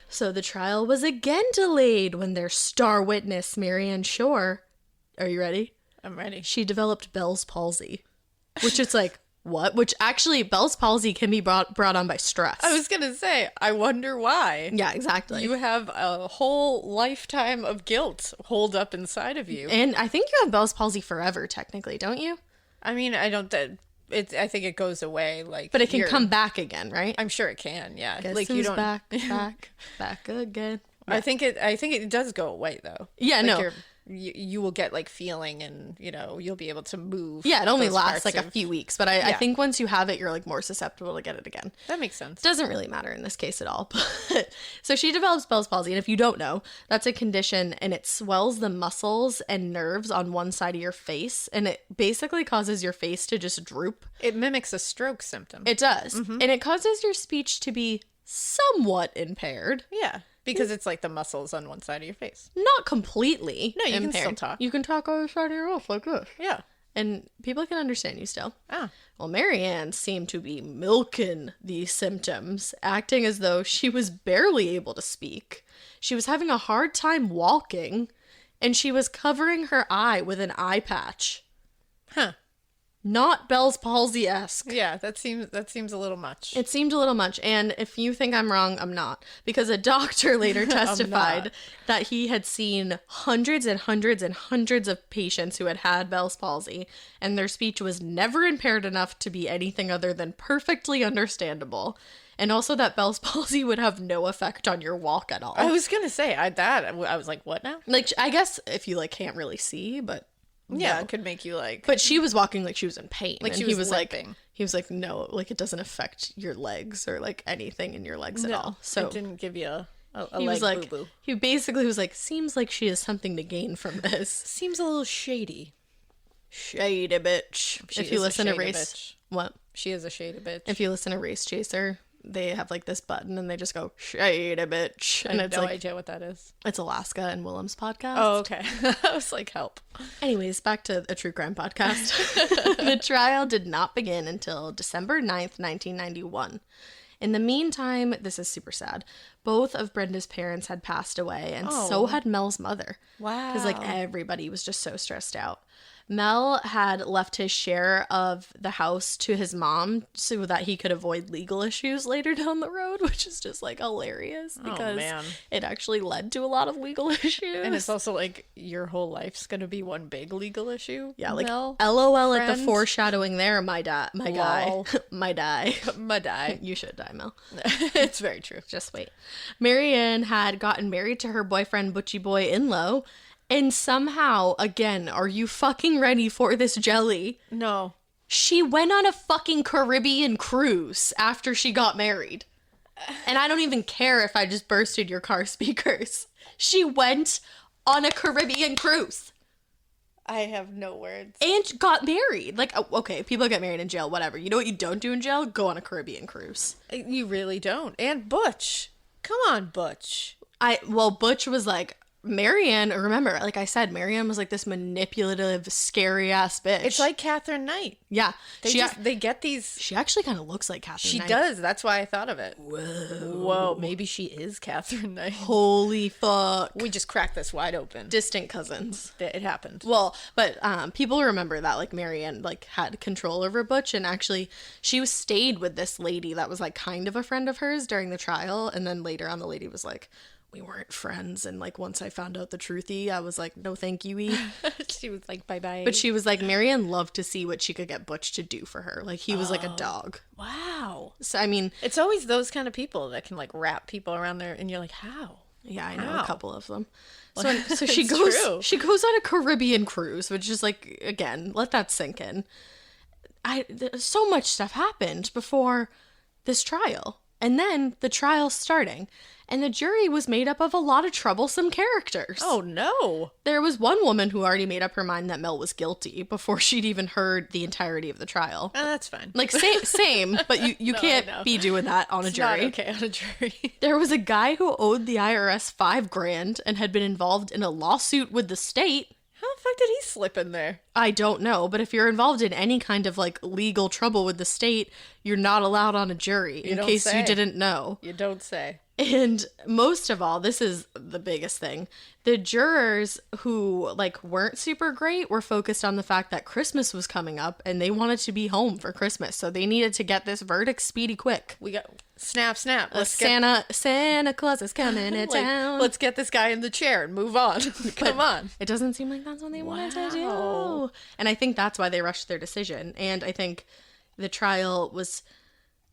So the trial was again delayed when their star witness, Marianne Shore, are you ready? I'm ready. She developed Bell's palsy, which it's like, what? Which actually, Bell's palsy can be brought on by stress. I was going to say, I wonder why. Yeah, exactly. You have a whole lifetime of guilt holed up inside of you. And I think you have Bell's palsy forever, technically, don't you? I mean, I think it goes away, like, but it can come back again, right? I'm sure it can. Yeah. Guess like who's you don't back again. Yeah. I think it does go away though. Yeah, like no. You will get like feeling, and you'll be able to move. Yeah, it only those lasts parts like a few weeks, but I think once you have it, you're like more susceptible to get it again. That makes sense. Doesn't really matter in this case at all. But so she develops Bell's palsy, and if you don't know, that's a condition, and it swells the muscles and nerves on one side of your face, and it basically causes your face to just droop. It mimics a stroke symptom. It does, and it causes your speech to be somewhat impaired. Yeah. Because it's like the muscles on one side of your face. Not completely. No, you impaired. can still talk. You can talk on the side of your mouth like this. Yeah. And people can understand you still. Ah. Well, Marianne seemed to be milking these symptoms, acting as though she was barely able to speak. She was having a hard time walking, and she was covering her eye with an eye patch. Huh. Not Bell's palsy-esque. Yeah, that seems a little much. It seemed a little much, and if you think I'm wrong, I'm not. Because a doctor later testified that he had seen hundreds and hundreds and hundreds of patients who had Bell's palsy, and their speech was never impaired enough to be anything other than perfectly understandable. And also that Bell's palsy would have no effect on your walk at all. I was gonna say, I was like, what now? Like, I guess if you, like, can't really see, but... Yeah, no. it could make you like... But she was walking like she was in pain. Like and she was limping. Like, he was like, no, like it doesn't affect your legs or like anything in your legs at all. So it didn't give you a leg boo-boo. He basically was like, seems like she has something to gain from this. Seems a little shady. Shady bitch. If you listen to Race... Bitch. What? She is a shady bitch. If you listen to Race Chaser... They have like this button and they just go shady bitch, and I it's have no like idea what that is. It's Alaska and Willem's podcast. Oh, okay. I was like, help. Anyways, back to a true crime podcast. The trial did not begin until December 9th, 1991. In the meantime, this is super sad. Both of Brenda's parents had passed away, and so had Mel's mother. Wow. Because like everybody was just so stressed out. Mel had left his share of the house to his mom so that he could avoid legal issues later down the road, which is just like hilarious because it actually led to a lot of legal issues. And it's also like your whole life's going to be one big legal issue. Yeah, like Mel, LOL friend. at the foreshadowing there, my guy. My die. My die. You should die, Mel. It's very true. Just wait. Marianne had gotten married to her boyfriend, Butchie Boy Inlow. And somehow, again, are you fucking ready for this jelly? No. She went on a fucking Caribbean cruise after she got married. And I don't even care if I just bursted your car speakers. She went on a Caribbean cruise. I have no words. And got married. Like, okay, people get married in jail, whatever. You know what you don't do in jail? Go on a Caribbean cruise. You really don't. And Butch. Come on, Butch. Butch was like... Marianne, remember, like I said, Marianne was like this manipulative, scary ass bitch. It's like Catherine Knight. Yeah. They get these... She actually kind of looks like Catherine Knight. She does. That's why I thought of it. Whoa. Maybe she is Catherine Knight. Holy fuck. We just cracked this wide open. Distant cousins. It happened. Well, but people remember that like Marianne like had control over Butch, and actually she stayed with this lady that was like kind of a friend of hers during the trial, and then later on the lady was like, we weren't friends. And like, once I found out the truthy, I was like, no, thank you. She was like, bye-bye. But she was like, Marianne loved to see what she could get Butch to do for her. Like, he was like a dog. Wow. So, I mean, it's always those kind of people that can like wrap people around there. And you're like, how? Yeah, I know a couple of them. So she goes on a Caribbean cruise, which is like, again, let that sink in. So much stuff happened before this trial. And then the trial starting. And the jury was made up of a lot of troublesome characters. Oh, no. There was one woman who already made up her mind that Mel was guilty before she'd even heard the entirety of the trial. That's fine. Like, same, but you no, can't be doing that on a jury. Not okay on a jury. There was a guy who owed the IRS $5,000 and had been involved in a lawsuit with the state. How the fuck did he slip in there? I don't know, but if you're involved in any kind of, like, legal trouble with the state, you're not allowed on a jury, in case you didn't know. You don't say. And most of all, this is the biggest thing, the jurors who, like, weren't super great were focused on the fact that Christmas was coming up and they wanted to be home for Christmas, so they needed to get this verdict speedy quick. We got snap. Santa Claus is coming to town. Let's get this guy in the chair and move on. Come on. It doesn't seem like that's what they wanted to do. And I think that's why they rushed their decision. And I think the trial was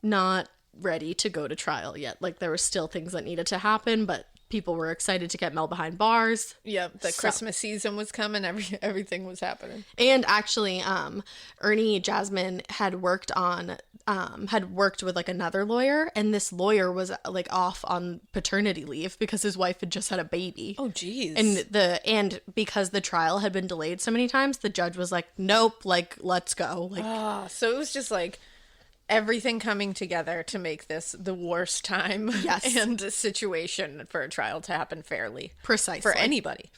not ready to go to trial yet. Like, there were still things that needed to happen, but people were excited to get Mel behind bars. Yeah, Christmas season was coming. Everything was happening. And actually, Ernie Jasmine had worked with like another lawyer, and this lawyer was like off on paternity leave because his wife had just had a baby. Oh, geez. And because the trial had been delayed so many times, the judge was like, nope, like, let's go. Like, so it was just like everything coming together to make this the worst time and situation for a trial to happen fairly. Precisely. For anybody.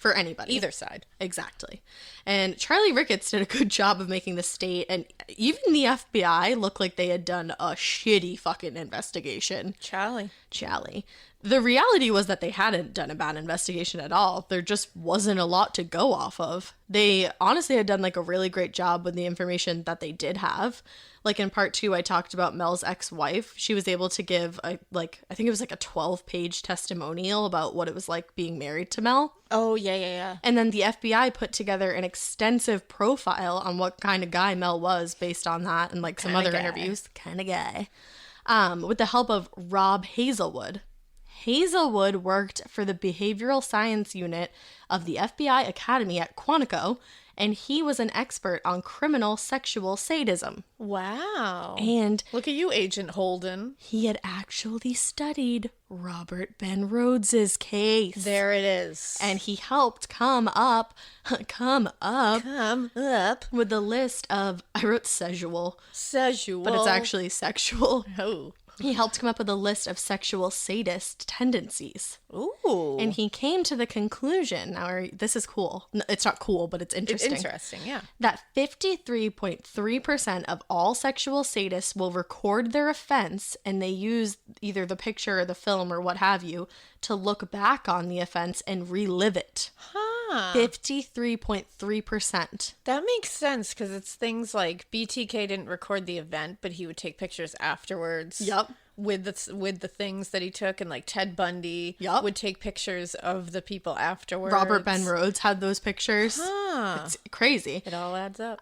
Either side. Exactly. And Charlie Ricketts did a good job of making the state and even the FBI look like they had done a shitty fucking investigation. Charlie. The reality was that they hadn't done a bad investigation at all. There just wasn't a lot to go off of. They honestly had done like a really great job with the information that they did have. Like in part 2, I talked about Mel's ex-wife. She was able to give I think it was like a 12-page testimonial about what it was like being married to Mel. Oh, yeah. And then the FBI put together an extensive profile on what kind of guy Mel was based on that and like some other interviews. Kind of guy. With the help of Rob Hazelwood. Hazelwood worked for the Behavioral Science Unit of the FBI Academy at Quantico, and he was an expert on criminal sexual sadism. Wow. And look at you, Agent Holden. He had actually studied Robert Ben Rhodes's case. There it is. And he helped come up with the list of, I wrote sexual, but it's actually sexual. Oh. He helped come up with a list of sexual sadist tendencies. Ooh. And he came to the conclusion, now this is cool. No, it's not cool, but it's interesting. It's interesting, yeah. That 53.3% of all sexual sadists will record their offense, and they use either the picture or the film or what have you to look back on the offense and relive it. 53.3%. That makes sense because it's things like BTK didn't record the event, but he would take pictures afterwards. Yep. With the things that he took, and like Ted Bundy would take pictures of the people afterwards. Robert Ben Rhodes had those pictures. It's crazy. It all adds up.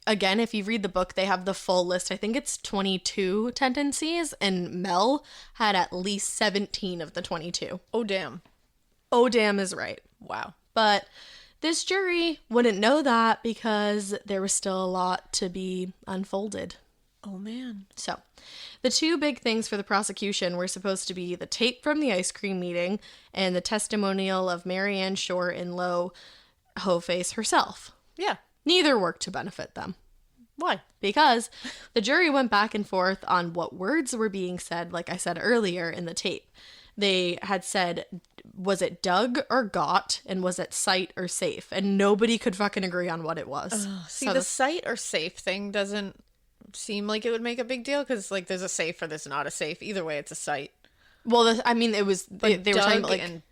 Again, if you read the book, they have the full list. I think it's 22 tendencies, and Mel had at least 17 of the 22. Oh, damn. Oh, damn is right. Wow. But this jury wouldn't know that because there was still a lot to be unfolded. Oh, man. So, the two big things for the prosecution were supposed to be the tape from the ice cream meeting and the testimonial of Marianne Shore in Low Hoface herself. Yeah. Neither worked to benefit them. Why? Because the jury went back and forth on what words were being said, like I said earlier in the tape. They had said, was it dug or got, and was it sight or safe? And nobody could fucking agree on what it was. See, so the sight or safe thing doesn't seem like it would make a big deal because like there's a safe or there's not a safe. Either way, it's a site. Well, it was they were talking about like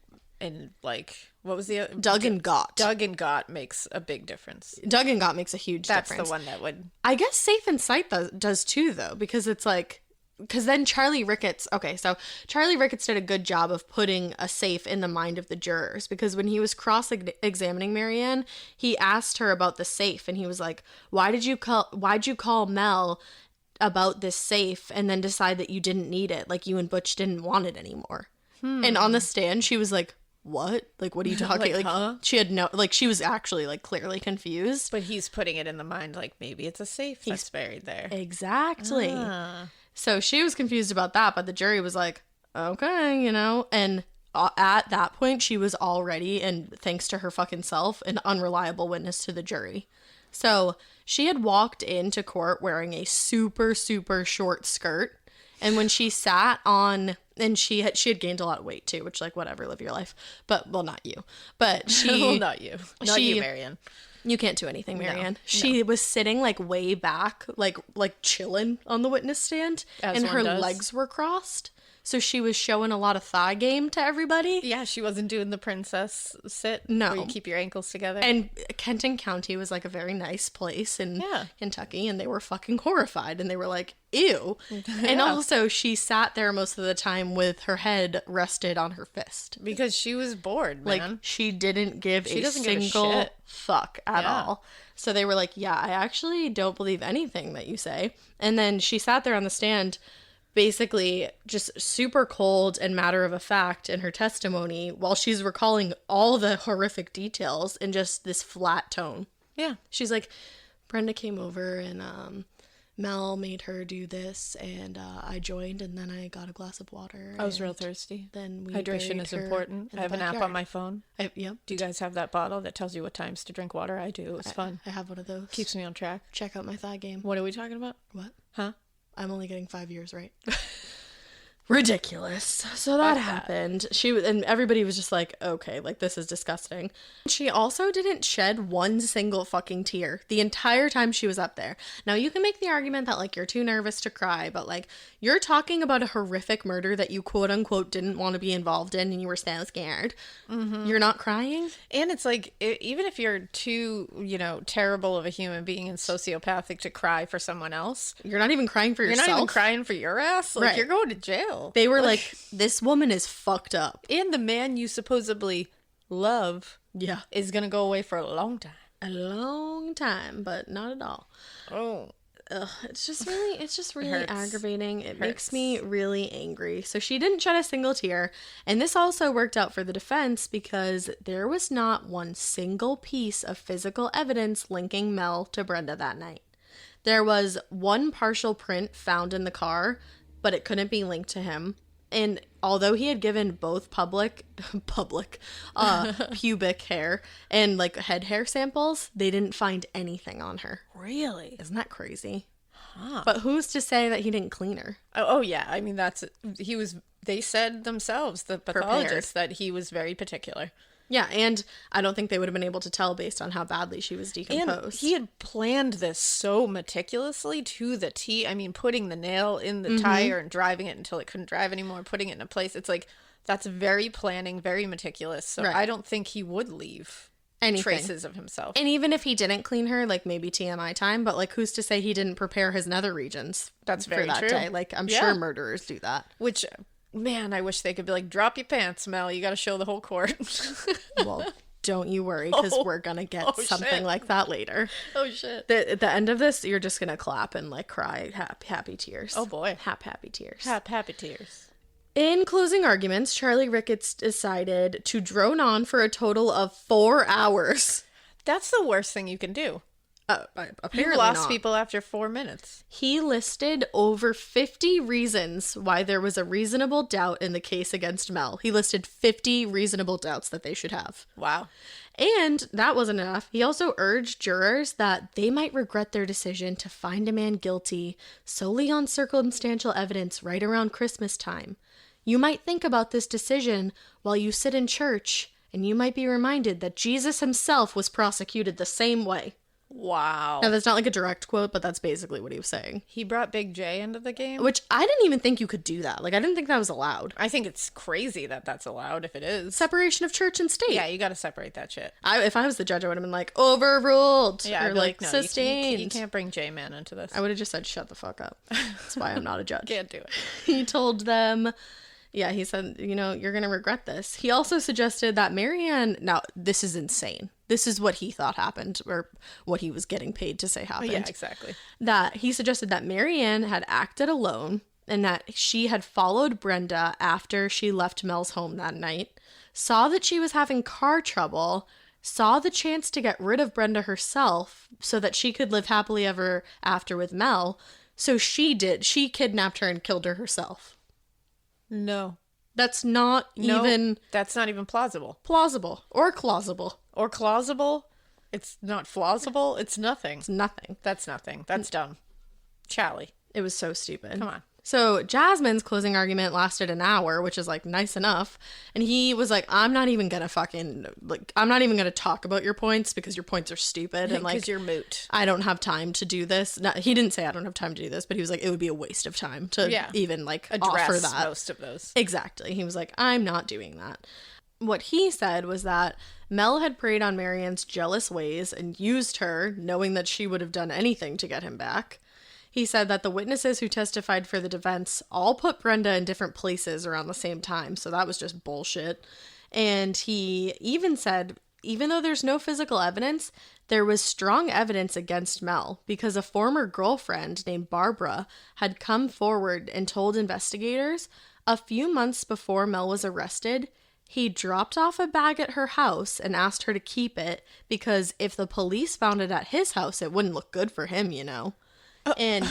and like what was the dug and got. Dug and got makes a big difference. Dug and got makes a huge difference. That's the one that would. I guess safe and sight does too though, because it's like because then Charlie Ricketts did a good job of putting a safe in the mind of the jurors, because when he was cross-examining Marianne, he asked her about the safe, and he was like, why'd you call Mel about this safe and then decide that you didn't need it, like you and Butch didn't want it anymore? And on the stand, she was like, what? Like, what are you talking? Like, huh? She had no, like, she was actually, like, clearly confused. But he's putting it in the mind, like, maybe it's a safe that's buried there. Exactly. So she was confused about that, but the jury was like, okay, you know? And at that point, she was already, and thanks to her fucking self, an unreliable witness to the jury. So she had walked into court wearing a super, super short skirt. And when she sat on, and she had gained a lot of weight too, which, like, whatever, live your life. But, well, not you. But she... well, not you. Not you, Marianne. You can't do anything, Marianne. She was sitting, like, way back, like chilling on the witness stand. And her legs were crossed. So she was showing a lot of thigh game to everybody. Yeah, she wasn't doing the princess sit. No. Where you keep your ankles together. And Kenton County was, like, a very nice place in Kentucky, and they were fucking horrified. And they were like, ew. And also, she sat there most of the time with her head rested on her fist. Because she was bored, man. Like, she didn't give a single fuck at all. So they were like, yeah, I actually don't believe anything that you say. And then she sat there on the stand, basically just super cold and matter of fact in her testimony, while she's recalling all the horrific details in just this flat tone. Yeah. She's like, Brenda came over and Mel made her do this, and I joined, and then I got a glass of water. I was real thirsty. Then we hydration is important. I have an app on my phone. Yep. Do you guys have that bottle that tells you what times to drink water? I do. It's fun. I have one of those. Keeps me on track. Check out my thigh game. What are we talking about? What? Huh? I'm only getting 5 years right. Ridiculous. So that happened. And everybody was just like, okay, like, this is disgusting. She also didn't shed one single fucking tear the entire time she was up there. Now, you can make the argument that, like, you're too nervous to cry, but, like, you're talking about a horrific murder that you quote unquote didn't want to be involved in, and you were so scared. Mm-hmm. You're not crying. And it's like, even if you're too, terrible of a human being and sociopathic to cry for someone else, you're not even crying for yourself. You're not even crying for your ass. Like, right. You're going to jail. They were like, this woman is fucked up. And the man you supposedly love is going to go away for a long time. A long time, but not at all. Oh. Ugh, it's just really aggravating. It makes me really angry. So she didn't shed a single tear. And this also worked out for the defense, because there was not one single piece of physical evidence linking Mel to Brenda that night. There was one partial print found in the car, but it couldn't be linked to him. And although he had given both pubic hair and, like, head hair samples, they didn't find anything on her. Really? Isn't that crazy? Huh. But who's to say that he didn't clean her? Oh yeah. I mean, they said themselves, the pathologists, that he was very particular. Yeah, and I don't think they would have been able to tell based on how badly she was decomposed. And he had planned this so meticulously to the T. I mean, putting the nail in the tire and driving it until it couldn't drive anymore, putting it in a place. It's like, that's very planning, very meticulous. So I don't think he would leave traces of himself. And even if he didn't clean her, like, maybe TMI time, but, like, who's to say he didn't prepare his nether regions for that day? Like, I'm sure murderers do that. Which... Man, I wish they could be like, drop your pants, Mel. You got to show the whole court. Well, don't you worry, because we're going to get something like that later. Oh, shit. At the end of this, you're just going to clap and, like, cry happy tears. Oh, boy. Happy tears. Happy tears. In closing arguments, Charlie Ricketts decided to drone on for a total of 4 hours. That's the worst thing you can do. Apparently you lost people after 4 minutes. He listed over 50 reasons why there was a reasonable doubt in the case against Mel. He listed 50 reasonable doubts that they should have. Wow. And that wasn't enough. He also urged jurors that they might regret their decision to find a man guilty solely on circumstantial evidence right around Christmas time. You might think about this decision while you sit in church, and you might be reminded that Jesus himself was prosecuted the same way. Wow. Now, that's not like a direct quote, but that's basically what he was saying. He brought Big J into the game? Which I didn't even think you could do that. Like, I didn't think that was allowed. I think it's crazy that that's allowed if it is. Separation of church and state. Yeah, you got to separate that shit. If I was the judge, I would have been like, overruled. Yeah, or I'd be like, no, sustained. You can't bring J-Man into this. I would have just said, shut the fuck up. That's why I'm not a judge. Can't do it. He told them, yeah, he said, you know, you're going to regret this. He also suggested that Marianne, now this is insane. This is what he thought happened, or what he was getting paid to say happened. Yeah, exactly. That he suggested that Marianne had acted alone and that she had followed Brenda after she left Mel's home that night, saw that she was having car trouble, saw the chance to get rid of Brenda herself so that she could live happily ever after with Mel. So she kidnapped her and killed her herself. No. That's not even... That's not even plausible. Plausible. Or clausible. Or clausible. It's not plausible. It's nothing. It's nothing. That's nothing. That's dumb. Chally. It was so stupid. Come on. So Jasmine's closing argument lasted an hour, which is like nice enough. And he was like, I'm not even going to talk about your points because your points are stupid. And like, because you're moot. I don't have time to do this. No, he didn't say I don't have time to do this, but he was like, it would be a waste of time to even like address offer that. Most of those. Exactly. He was like, I'm not doing that. What he said was that Mel had preyed on Marianne's jealous ways and used her, knowing that she would have done anything to get him back. He said that the witnesses who testified for the defense all put Brenda in different places around the same time, so that was just bullshit. And he even said, even though there's no physical evidence, there was strong evidence against Mel because a former girlfriend named Barbara had come forward and told investigators a few months before Mel was arrested, he dropped off a bag at her house and asked her to keep it because if the police found it at his house, it wouldn't look good for him, you know. And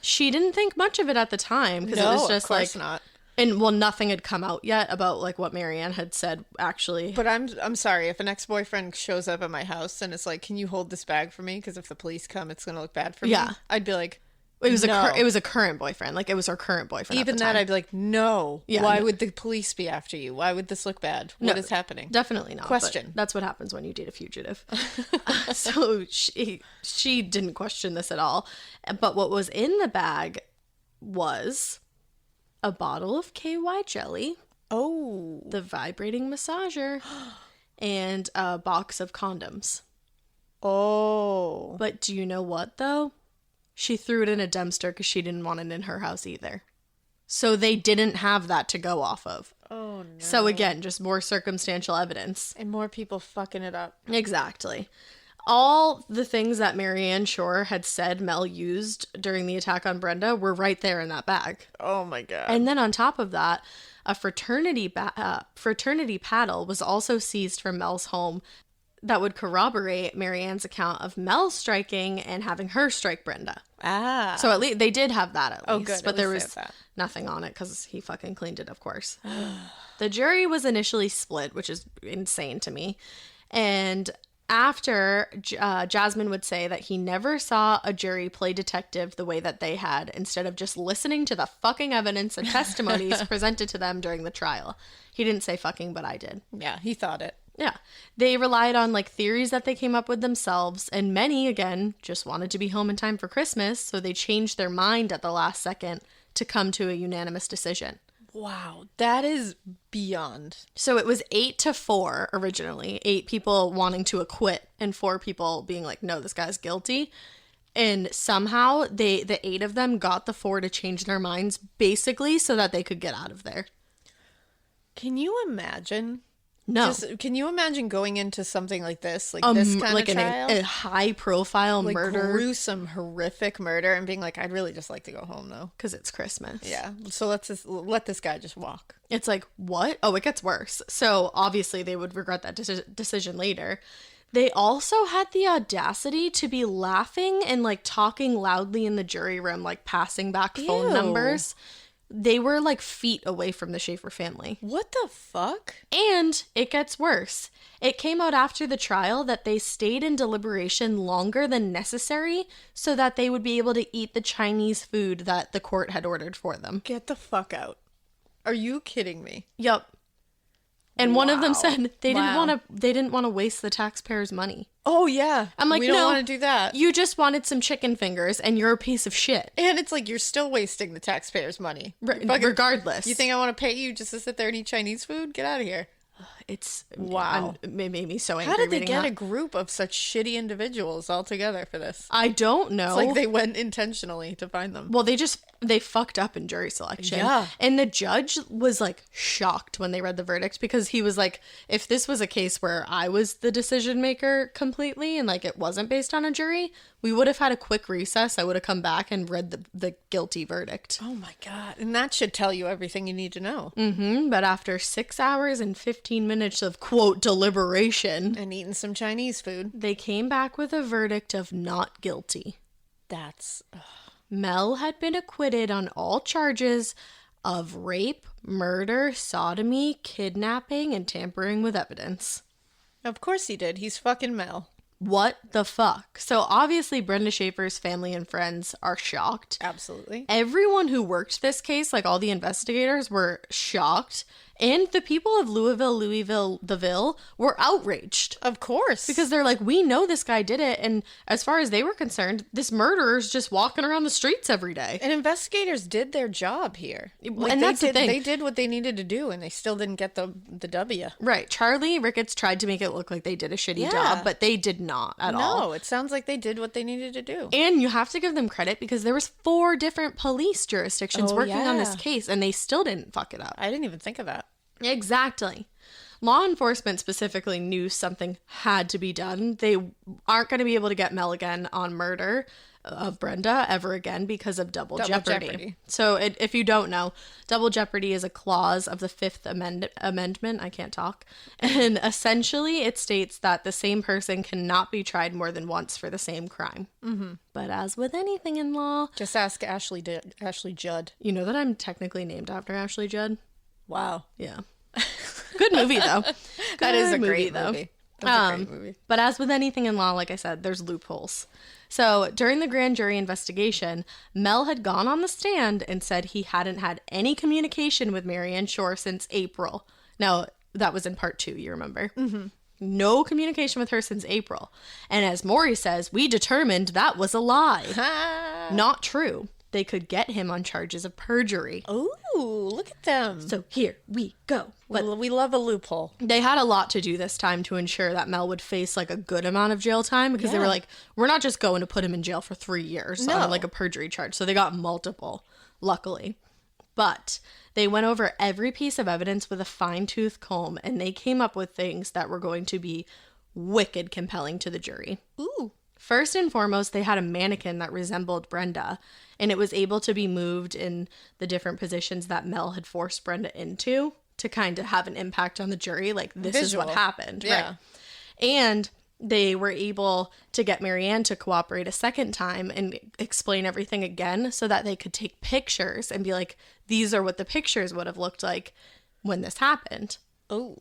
she didn't think much of it at the time because it was just of course like, not. And well, nothing had come out yet about like what Marianne had said actually. But I'm sorry if an ex-boyfriend shows up at my house and it's like, can you hold this bag for me? Because if the police come, it's gonna look bad for me. I'd be like, it was no. it was a current boyfriend. Like it was her current boyfriend. Even at the that, time. I'd be like, no. Yeah, Why no. would the police be after you? Why would this look bad? What is happening? Definitely not. Question. But that's what happens when you date a fugitive. So she didn't question this at all. But what was in the bag was a bottle of KY jelly. Oh. The vibrating massager. And a box of condoms. Oh. But do you know what, though? She threw it in a dumpster because she didn't want it in her house either. So they didn't have that to go off of. Oh, no. So again, just more circumstantial evidence. And more people fucking it up. Exactly. All the things that Marianne Shore had said Mel used during the attack on Brenda were right there in that bag. Oh, my God. And then on top of that, a fraternity paddle was also seized from Mel's home that would corroborate Marianne's account of Mel striking and having her strike Brenda. Ah. So at least they did have that at least. Oh, good. But there was nothing on it because he fucking cleaned it, of course. The jury was initially split, which is insane to me. And after, Jasmine would say that he never saw a jury play detective the way that they had, instead of just listening to the fucking evidence and testimonies presented to them during the trial. He didn't say fucking, but I did. Yeah, he thought it. Yeah. They relied on like theories that they came up with themselves, and many, again, just wanted to be home in time for Christmas, so they changed their mind at the last second to come to a unanimous decision. Wow, that is beyond. So it was 8-4 originally, 8 people wanting to acquit and 4 people being like, no, this guy's guilty. And somehow the 8 of them got the 4 to change their minds, basically so that they could get out of there. Can you imagine? No. Can you imagine going into something like this? Like this kind like of trial? a high-profile like murder. Gruesome, horrific murder, and being like, I'd really just like to go home, though. Because it's Christmas. Yeah. So let this guy just walk. It's like, what? Oh, it gets worse. So obviously they would regret that decision later. They also had the audacity to be laughing and like talking loudly in the jury room, like passing back phone numbers. They were like feet away from the Schaefer family. What the fuck? And it gets worse. It came out after the trial that they stayed in deliberation longer than necessary so that they would be able to eat the Chinese food that the court had ordered for them. Get the fuck out. Are you kidding me? Yup. And one of them said they didn't want to waste the taxpayers' money. Oh, yeah. I'm like, we no, don't want to do that. You just wanted some chicken fingers and you're a piece of shit. And it's like, you're still wasting the taxpayers' money. Regardless. You think I want to pay you just to sit there and eat Chinese food? Get out of here. It's wow. It made me so angry. How did they get that. a group of such shitty individuals all together for this? I don't know. It's like they went intentionally to find them. Well, they fucked up in jury selection. Yeah. And the judge was like shocked when they read the verdict, because he was like, if this was a case where I was the decision maker completely and like it wasn't based on a jury, we would have had a quick recess. I would have come back and read the guilty verdict. Oh my God. And that should tell you everything you need to know. Mm-hmm. But after 6 hours and 15 minutes of, quote, deliberation. And eating some Chinese food. They came back with a verdict of not guilty. That's... Mel had been acquitted on all charges of rape, murder, sodomy, kidnapping, and tampering with evidence. Of course he did. He's fucking Mel. What the fuck? So obviously Brenda Schaefer's family and friends are shocked. Absolutely. Everyone who worked this case, like all the investigators, were shocked. And the people of Louisville, the Ville, were outraged. Of course. Because they're like, we know this guy did it. And as far as they were concerned, this murderer's just walking around the streets every day. And investigators did their job here. Like, and that's the thing. They did what they needed to do, and they still didn't get the W. Right. Charlie Ricketts tried to make it look like they did a shitty job, but they did not at all. No, it sounds like they did what they needed to do. And you have to give them credit, because there was 4 different police jurisdictions working on this case, and they still didn't fuck it up. I didn't even think of that. Exactly. Law enforcement specifically knew something had to be done. They aren't going to be able to get Mel again on murder of Brenda ever again because of double jeopardy. So if you don't know, double jeopardy is a clause of the Fifth Amendment. I can't talk. And essentially it states that the same person cannot be tried more than once for the same crime. Mm-hmm. But as with anything in law... Just ask Ashley Judd. You know that I'm technically named after Ashley Judd? Wow. Yeah. Good movie, though. That is a great movie. That's a great movie. But as with anything in law, like I said, there's loopholes. So during the grand jury investigation, Mel had gone on the stand and said he hadn't had any communication with Marianne Shore since April. Now, that was in part 2, you remember? Mm-hmm. No communication with her since April. And as Maury says, we determined that was a lie. Not true. They could get him on charges of perjury. Ooh, look at them. So here we go. But we love a loophole. They had a lot to do this time to ensure that Mel would face like a good amount of jail time, because they were like, we're not just going to put him in jail for 3 years on like a perjury charge. So they got multiple, luckily. But they went over every piece of evidence with a fine-tooth comb, and they came up with things that were going to be wicked compelling to the jury. Ooh. First and foremost, they had a mannequin that resembled Brenda, and it was able to be moved in the different positions that Mel had forced Brenda into to kind of have an impact on the jury. Like, this is what happened. Yeah. Right? And they were able to get Marianne to cooperate a second time and explain everything again so that they could take pictures and be like, these are what the pictures would have looked like when this happened. Oh.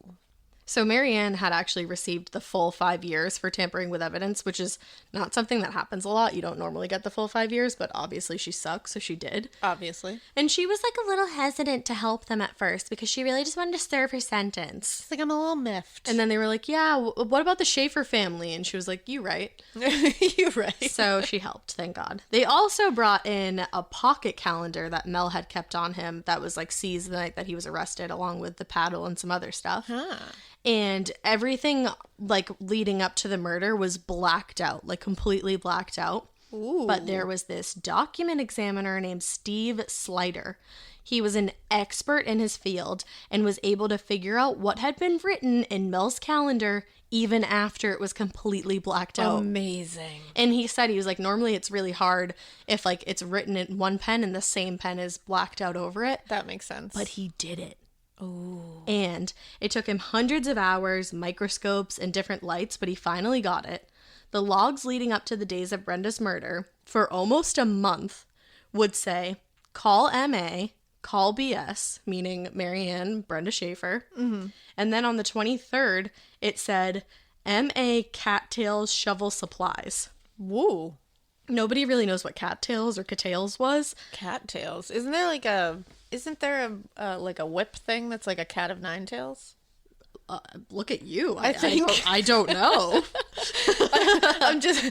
So Marianne had actually received the full 5 years for tampering with evidence, which is not something that happens a lot. You don't normally get the full 5 years, but obviously she sucks, so she did. Obviously. And she was like a little hesitant to help them at first because she really just wanted to serve her sentence. It's like, I'm a little miffed. And then they were like, yeah, what about the Schaefer family? And she was like, you right. You right. So she helped, thank God. They also brought in a pocket calendar that Mel had kept on him that was like seized the night that he was arrested, along with the paddle and some other stuff. Huh. And everything like leading up to the murder was blacked out, like completely blacked out. Ooh. But there was this document examiner named Steve Slider. He was an expert in his field and was able to figure out what had been written in Mel's calendar even after it was completely blacked out. Amazing. And he said, he was like, normally it's really hard if like it's written in one pen and the same pen is blacked out over it. That makes sense. But he did it. Ooh. And it took him hundreds of hours, microscopes, and different lights, but he finally got it. The logs leading up to the days of Brenda's murder, for almost a month, would say, call MA, call BS, meaning Marianne, Brenda Schaefer. Mm-hmm. And then on the 23rd, it said, MA Cattails Shovel Supplies. Woo. Nobody really knows what cattails or cattails was. Cattails. Isn't there like a whip thing that's like a cat of nine tails? Look at you. I think I don't know. I'm just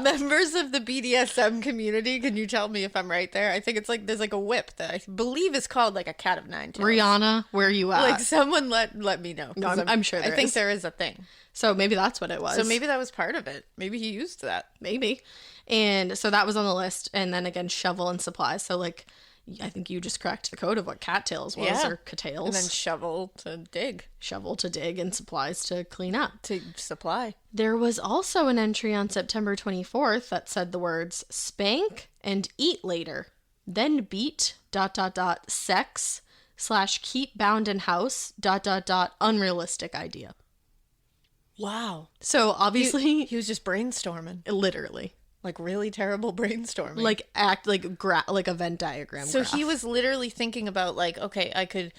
members of the BDSM community. Can you tell me if I'm right there? I think it's like there's like a whip that I believe is called like a cat of nine tails. Rihanna, where are you at? Like someone let me know. No, I'm sure there I think is. there is a thing. So maybe that's what it was. So maybe that was part of it. Maybe he used that. Maybe. And so that was on the list. And then again, shovel and supplies. So like, I think you just cracked the code of what cattails was, or cattails. And then shovel to dig. Shovel to dig and supplies to clean up. To supply. There was also an entry on September 24th that said the words spank and eat later. Then beat ... sex / keep bound in house ... unrealistic idea. Wow. So obviously he was just brainstorming. Literally. Like really terrible brainstorming. Like like a Venn diagram. So graph. he was literally thinking about like, okay, I could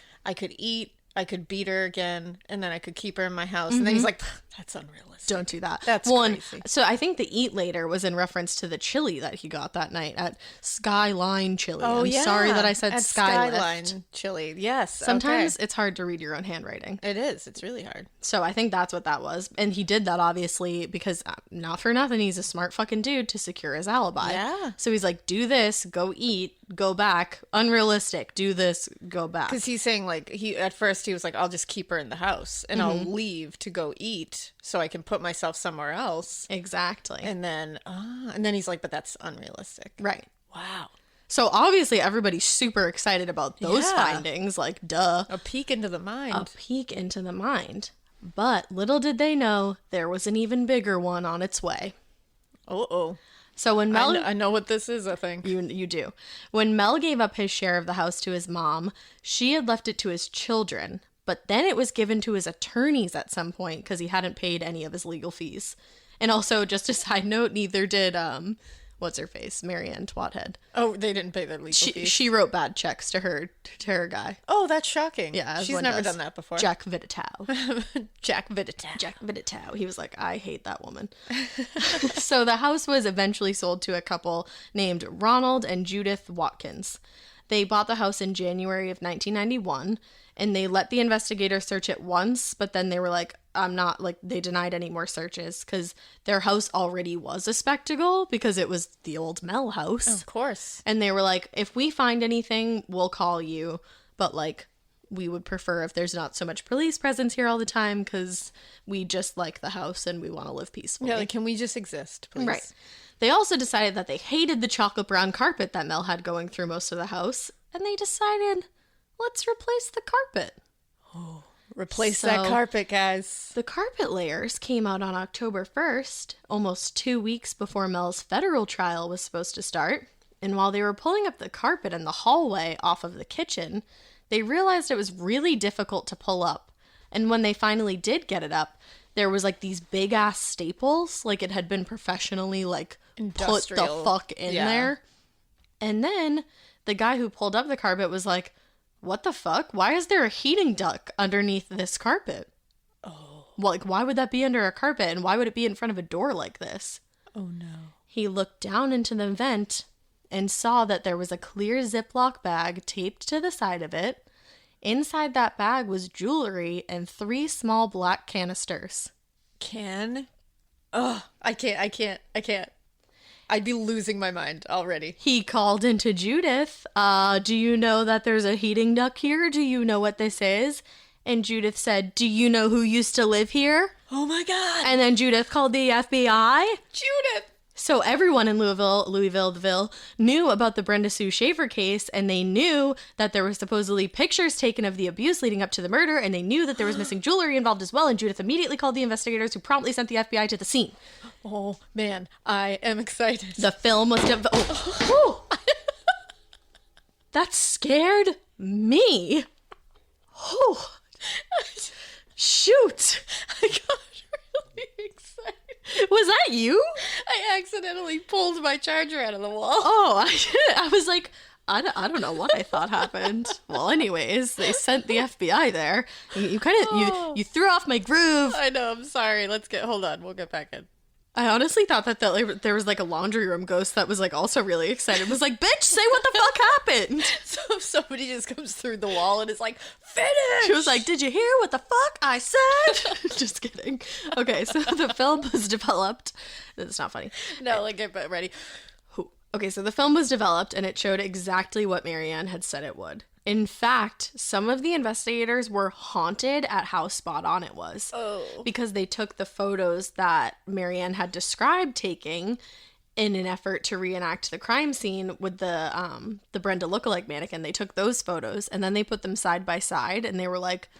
eat, I could beat her again, and then I could keep her in my house. And then he's like, that's unrealistic. Don't do that. That's crazy. So I think the eat later was in reference to the chili that he got that night at Skyline Chili. Oh, I'm sorry that I said at Skylift. Skyline Chili. Yes. Sometimes it's hard to read your own handwriting. It is. It's really hard. So I think that's what that was. And he did that obviously because not for nothing, he's a smart fucking dude to secure his alibi. Yeah. So he's like, do this, go eat, go back. Unrealistic. Do this, go back. Because he's saying like at first he was like, I'll just keep her in the house and I'll leave to go eat so I can put myself somewhere else. Exactly. And then he's like, but that's unrealistic. Right. Wow. So obviously everybody's super excited about those findings. Like, duh. A peek into the mind. A peek into the mind. But little did they know there was an even bigger one on its way. Uh-oh. So when Mel... I know what this is, I think. You do. When Mel gave up his share of the house to his mom, she had left it to his children. But then it was given to his attorneys at some point because he hadn't paid any of his legal fees. And also, just a side note, neither did, what's her face? Marianne Twathead. Oh, they didn't pay their legal fees. She wrote bad checks to her guy. Oh, that's shocking. Yeah, she's never done that before. Jack Vitatow. Jack Vitatow. Jack Vitatow. He was like, I hate that woman. So the house was eventually sold to a couple named Ronald and Judith Watkins. They bought the house in January of 1991, and they let the investigators search it once, but then they were like, they denied any more searches because their house already was a spectacle because it was the old Mel house. Of course. And they were like, if we find anything, we'll call you, but like, we would prefer if there's not so much police presence here all the time because we just like the house and we want to live peacefully. Yeah, like, can we just exist, please? Right. They also decided that they hated the chocolate brown carpet that Mel had going through most of the house, and they decided, let's replace the carpet. Oh, replace that carpet, guys. The carpet layers came out on October 1st, almost 2 weeks before Mel's federal trial was supposed to start. And while they were pulling up the carpet in the hallway off of the kitchen, they realized it was really difficult to pull up. And when they finally did get it up, there was like these big ass staples, like it had been professionally like put the fuck in there. And then the guy who pulled up the carpet was like, what the fuck? Why is there a heating duct underneath this carpet? Oh. Well, like, why would that be under a carpet? And why would it be in front of a door like this? Oh, no. He looked down into the vent and saw that there was a clear Ziploc bag taped to the side of it. Inside that bag was jewelry and 3 small black canisters. I can't. I'd be losing my mind already. He called into Judith. Do you know that there's a heating duct here? Do you know what this is? And Judith said, do you know who used to live here? Oh my God. And then Judith called the FBI. Judith. So everyone in Louisville knew about the Brenda Sue Schaefer case, and they knew that there were supposedly pictures taken of the abuse leading up to the murder, and they knew that there was missing jewelry involved as well, and Judith immediately called the investigators, who promptly sent the FBI to the scene. Oh, man, I am excited. The film was... That scared me. Oh. Shoot. I got really excited. Was that you? I accidentally pulled my charger out of the wall. Oh, I was like, I don't know what I thought happened. Well, anyways, they sent the FBI there. You kind of, you threw off my groove. I know, I'm sorry. Hold on, we'll get back in. I honestly thought that there was like a laundry room ghost that was like also really excited. It was like, bitch, say what the fuck happened. So if somebody just comes through the wall and is like, finish! She was like, did you hear what the fuck I said? Just kidding. Okay, so the film was developed. It's not funny. No, like, get ready. Okay, so the film was developed and it showed exactly what Marianne had said it would. In fact, some of the investigators were haunted at how spot on it was. Oh. Because they took the photos that Marianne had described taking in an effort to reenact the crime scene with the Brenda lookalike mannequin. They took those photos and then they put them side by side and they were like,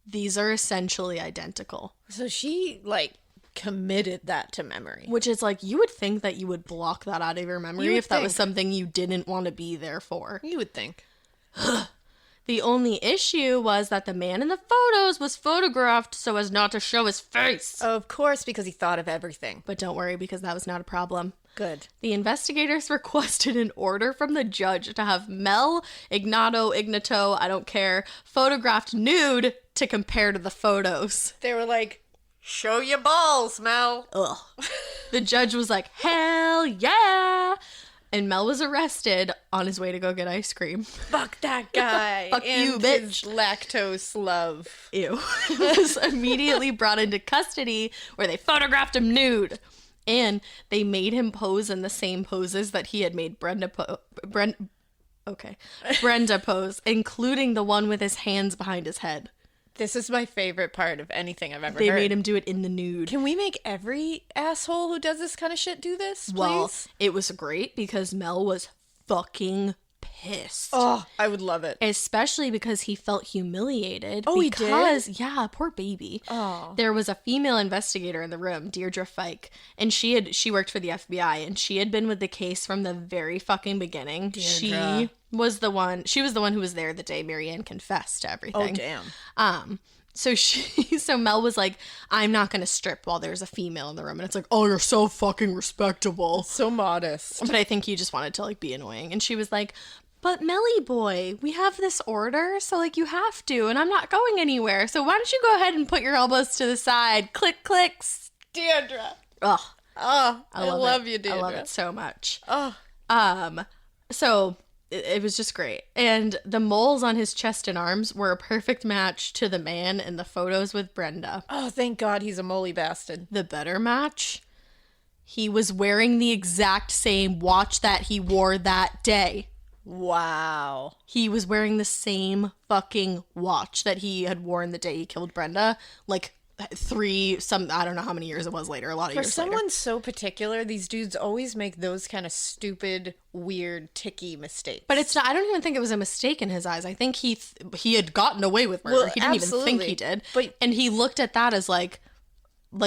these are essentially identical. So she, like, committed that to memory. Which is like, you would think that you would block that out of your memory if that was something you didn't want to be there for. You would think. The only issue was that the man in the photos was photographed so as not to show his face. Of course, because he thought of everything. But don't worry, because that was not a problem. Good. The investigators requested an order from the judge to have Mel Ignatow, I don't care, photographed nude to compare to the photos. They were like, show your balls, Mel. Ugh. The judge was like, hell yeah. And Mel was arrested on his way to go get ice cream. Fuck that guy. Fuck and you, bitch. His lactose love. Ew. He was immediately brought into custody where they photographed him nude. And they made him pose in the same poses that he had made Brenda pose, including the one with his hands behind his head. This is my favorite part of anything I've ever heard. They made him do it in the nude. Can we make every asshole who does this kind of shit do this, please? Well, it was great because Mel was fucking pissed. Oh, I would love it. Especially because he felt humiliated. Oh, because, he did? Yeah, poor baby. Oh. There was a female investigator in the room, Deirdre Fike, and she worked for the FBI, and she had been with the case from the very fucking beginning. Deirdre. She was the one who was there the day Marianne confessed to everything. Oh, damn. So Mel was like, I'm not going to strip while there's a female in the room. And it's like, oh, you're so fucking respectable. So modest. But I think he just wanted to, like, be annoying. And she was like, but Melly boy, we have this order, so, like, you have to. And I'm not going anywhere. So why don't you go ahead and put your elbows to the side? Click, clicks. Deirdre. Ugh. Oh, I love you, Deirdre. I love it so much. Oh. So it was just great. And the moles on his chest and arms were a perfect match to the man in the photos with Brenda. Oh, thank God he's a moly bastard. The better match, he was wearing the exact same watch that he wore that day. Wow. He was wearing the same fucking watch that he had worn the day he killed Brenda. Like, I don't know how many years it was later, a lot of years later. For someone so particular, these dudes always make those kind of stupid, weird, ticky mistakes. But it's not, I don't even think it was a mistake in his eyes. I think he had gotten away with murder. Well, he didn't absolutely. even think he did. But, and he looked at that as like,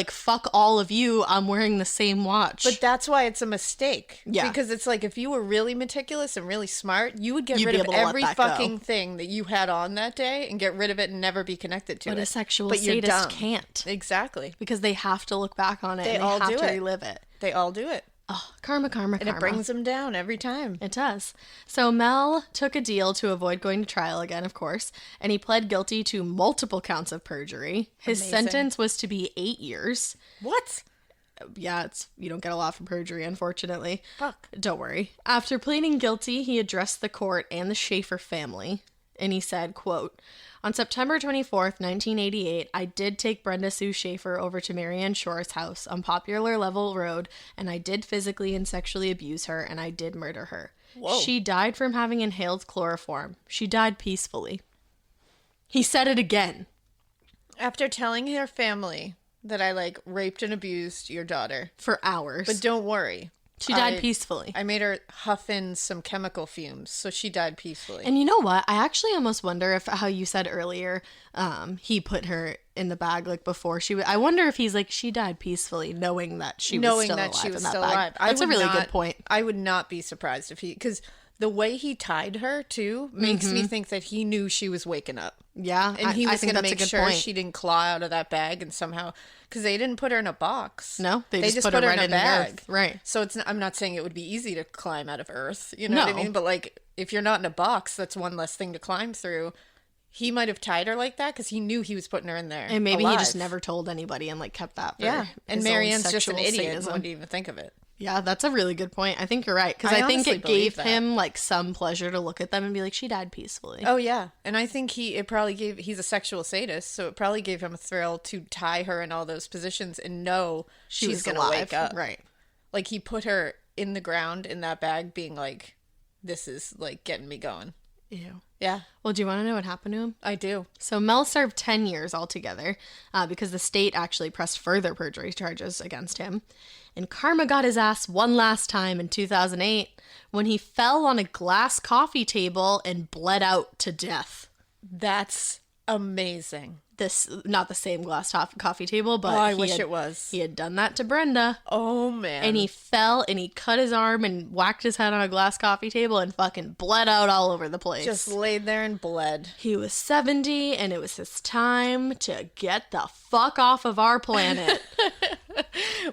fuck all of you, I'm wearing the same watch. But that's why it's a mistake. Yeah. Because it's like, if you were really meticulous and really smart, you would get You'd rid be of able to let every that fucking go. thing that you had on that day and get rid of it and never be connected to it. But a sexual But you're sadist dumb. Can't. Exactly. Because they have to look back on it They and all they have do to it. relive it. They all do it. Oh, karma. And it brings them down every time. It does. So Mel took a deal to avoid going to trial again, of course, and he pled guilty to multiple counts of perjury. His Amazing. sentence was to be 8 years. What? Yeah, you don't get a lot for perjury, unfortunately. Fuck. Don't worry. After pleading guilty, he addressed the court and the Schaefer family, and he said, quote, on September 24th, 1988, I did take Brenda Sue Schaefer over to Marianne Shore's house on Popular Level Road, and I did physically and sexually abuse her, and I did murder her. Whoa. She died from having inhaled chloroform. She died peacefully. He said it again. After telling her family that I, like, raped and abused your daughter. For hours. But don't worry. She died peacefully. I made her huff in some chemical fumes, so she died peacefully. And you know what? I actually almost wonder if, how you said earlier, he put her in the bag like before she. I wonder if he's like, she died peacefully, knowing that she was still alive in that bag. That's a really good point. I would not be surprised if because the way he tied her too makes me think that he knew she was waking up. Yeah, and he was going to make sure point. she didn't claw out of that bag and somehow because they didn't put her in a box. No, they just put her right in bag. Earth. Right. So it's not, I'm not saying it would be easy to climb out of Earth. You know No. what I mean? But like if you're not in a box, that's one less thing to climb through. he might have tied her like that because he knew he was putting her in there. And maybe alive. he just never told anybody and like kept that. For Yeah, and his own Marianne's just an sexual idiot. sadism. Wouldn't even think of it. Yeah, that's a really good point. I think you're right. Because I I think honestly it believe gave that. him like some pleasure to look at them and be like, she died peacefully. Oh yeah, and I think it probably gave. He's a sexual sadist, so it probably gave him a thrill to tie her in all those positions and know She she's was gonna alive. wake up. Right. Like he put her in the ground in that bag, being like, "This is like getting me going." Ew. Yeah, Well, do you want to know what happened to him? I do. So Mel served 10 years altogether because the state actually pressed further perjury charges against him. And karma got his ass one last time in 2008 when he fell on a glass coffee table and bled out to death. That's amazing. This, not the same glass coffee table, but I wish it was. He had done that to Brenda. Oh man. And he fell and he cut his arm and whacked his head on a glass coffee table and fucking bled out all over the place. just laid there and bled. He was 70 and it was his time to get the fuck off of our planet.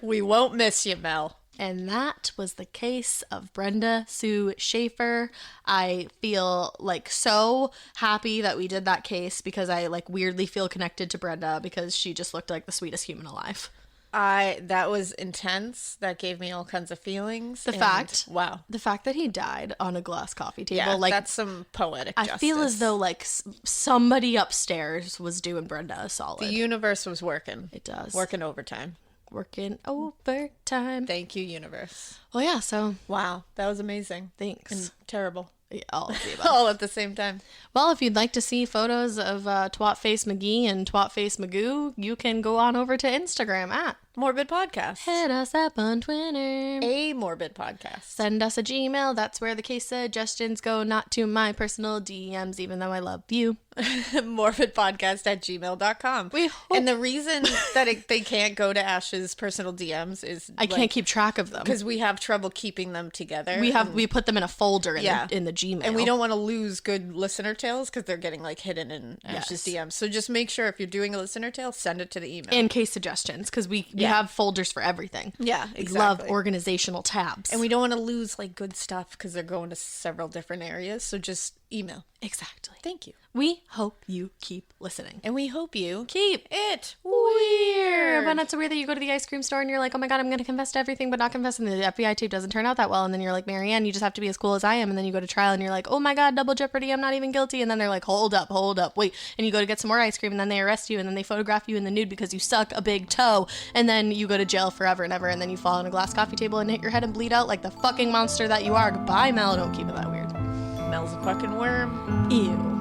We won't miss you, Mel. And that was the case of Brenda Sue Schaefer. I feel like so happy that we did that case because I like weirdly feel connected to Brenda because she just looked like the sweetest human alive. That was intense. That gave me all kinds of feelings. The fact Wow. that he died on a glass coffee table, Yeah, like that's some poetic I justice. feel as though like somebody upstairs was doing Brenda a solid. the universe was working. It does. Working overtime. Working overtime. Thank you, universe. Well, yeah, so Wow, that was amazing. thanks. And terrible. Yeah, all of the above. All at the same time. Well, if you'd like to see photos of Twatface McGee and Twatface Magoo, you can go on over to Instagram at Morbid Podcast. Hit us up on Twitter. A morbid podcast. Send us a Gmail. That's where the case suggestions go, not to my personal DMs, even though I love you. morbidpodcast@gmail.com. And the reason that they can't go to Ash's personal DMs is I can't keep track of them. because we have trouble keeping them together. We put them in a folder in, Yeah. in the Gmail. And we don't want to lose good listener tales because they're getting like hidden in Ash's Yes. DMs. So just make sure if you're doing a listener tale, send it to the email. And case suggestions, because we have folders for everything. Yeah, We exactly. love organizational tabs. And we don't want to lose like good stuff because they're going to several different areas. So just email. Exactly. Thank you. We hope you keep listening. And we hope you Keep it weird. But not so weird that you go to the ice cream store and you're like, oh my God, I'm going to confess to everything, but not confess. And the FBI tape doesn't turn out that well. And then you're like, Marianne, you just have to be as cool as I am. And then you go to trial and you're like, oh my God, double jeopardy. I'm not even guilty. And then they're like, hold up, wait. And you go to get some more ice cream and then they arrest you and then they photograph you in the nude because you suck a big toe. And then you go to jail forever and ever. And then you fall on a glass coffee table and hit your head and bleed out like the fucking monster that you are. Goodbye, Mel. Don't keep it that weird. Mel's a fucking worm. Ew.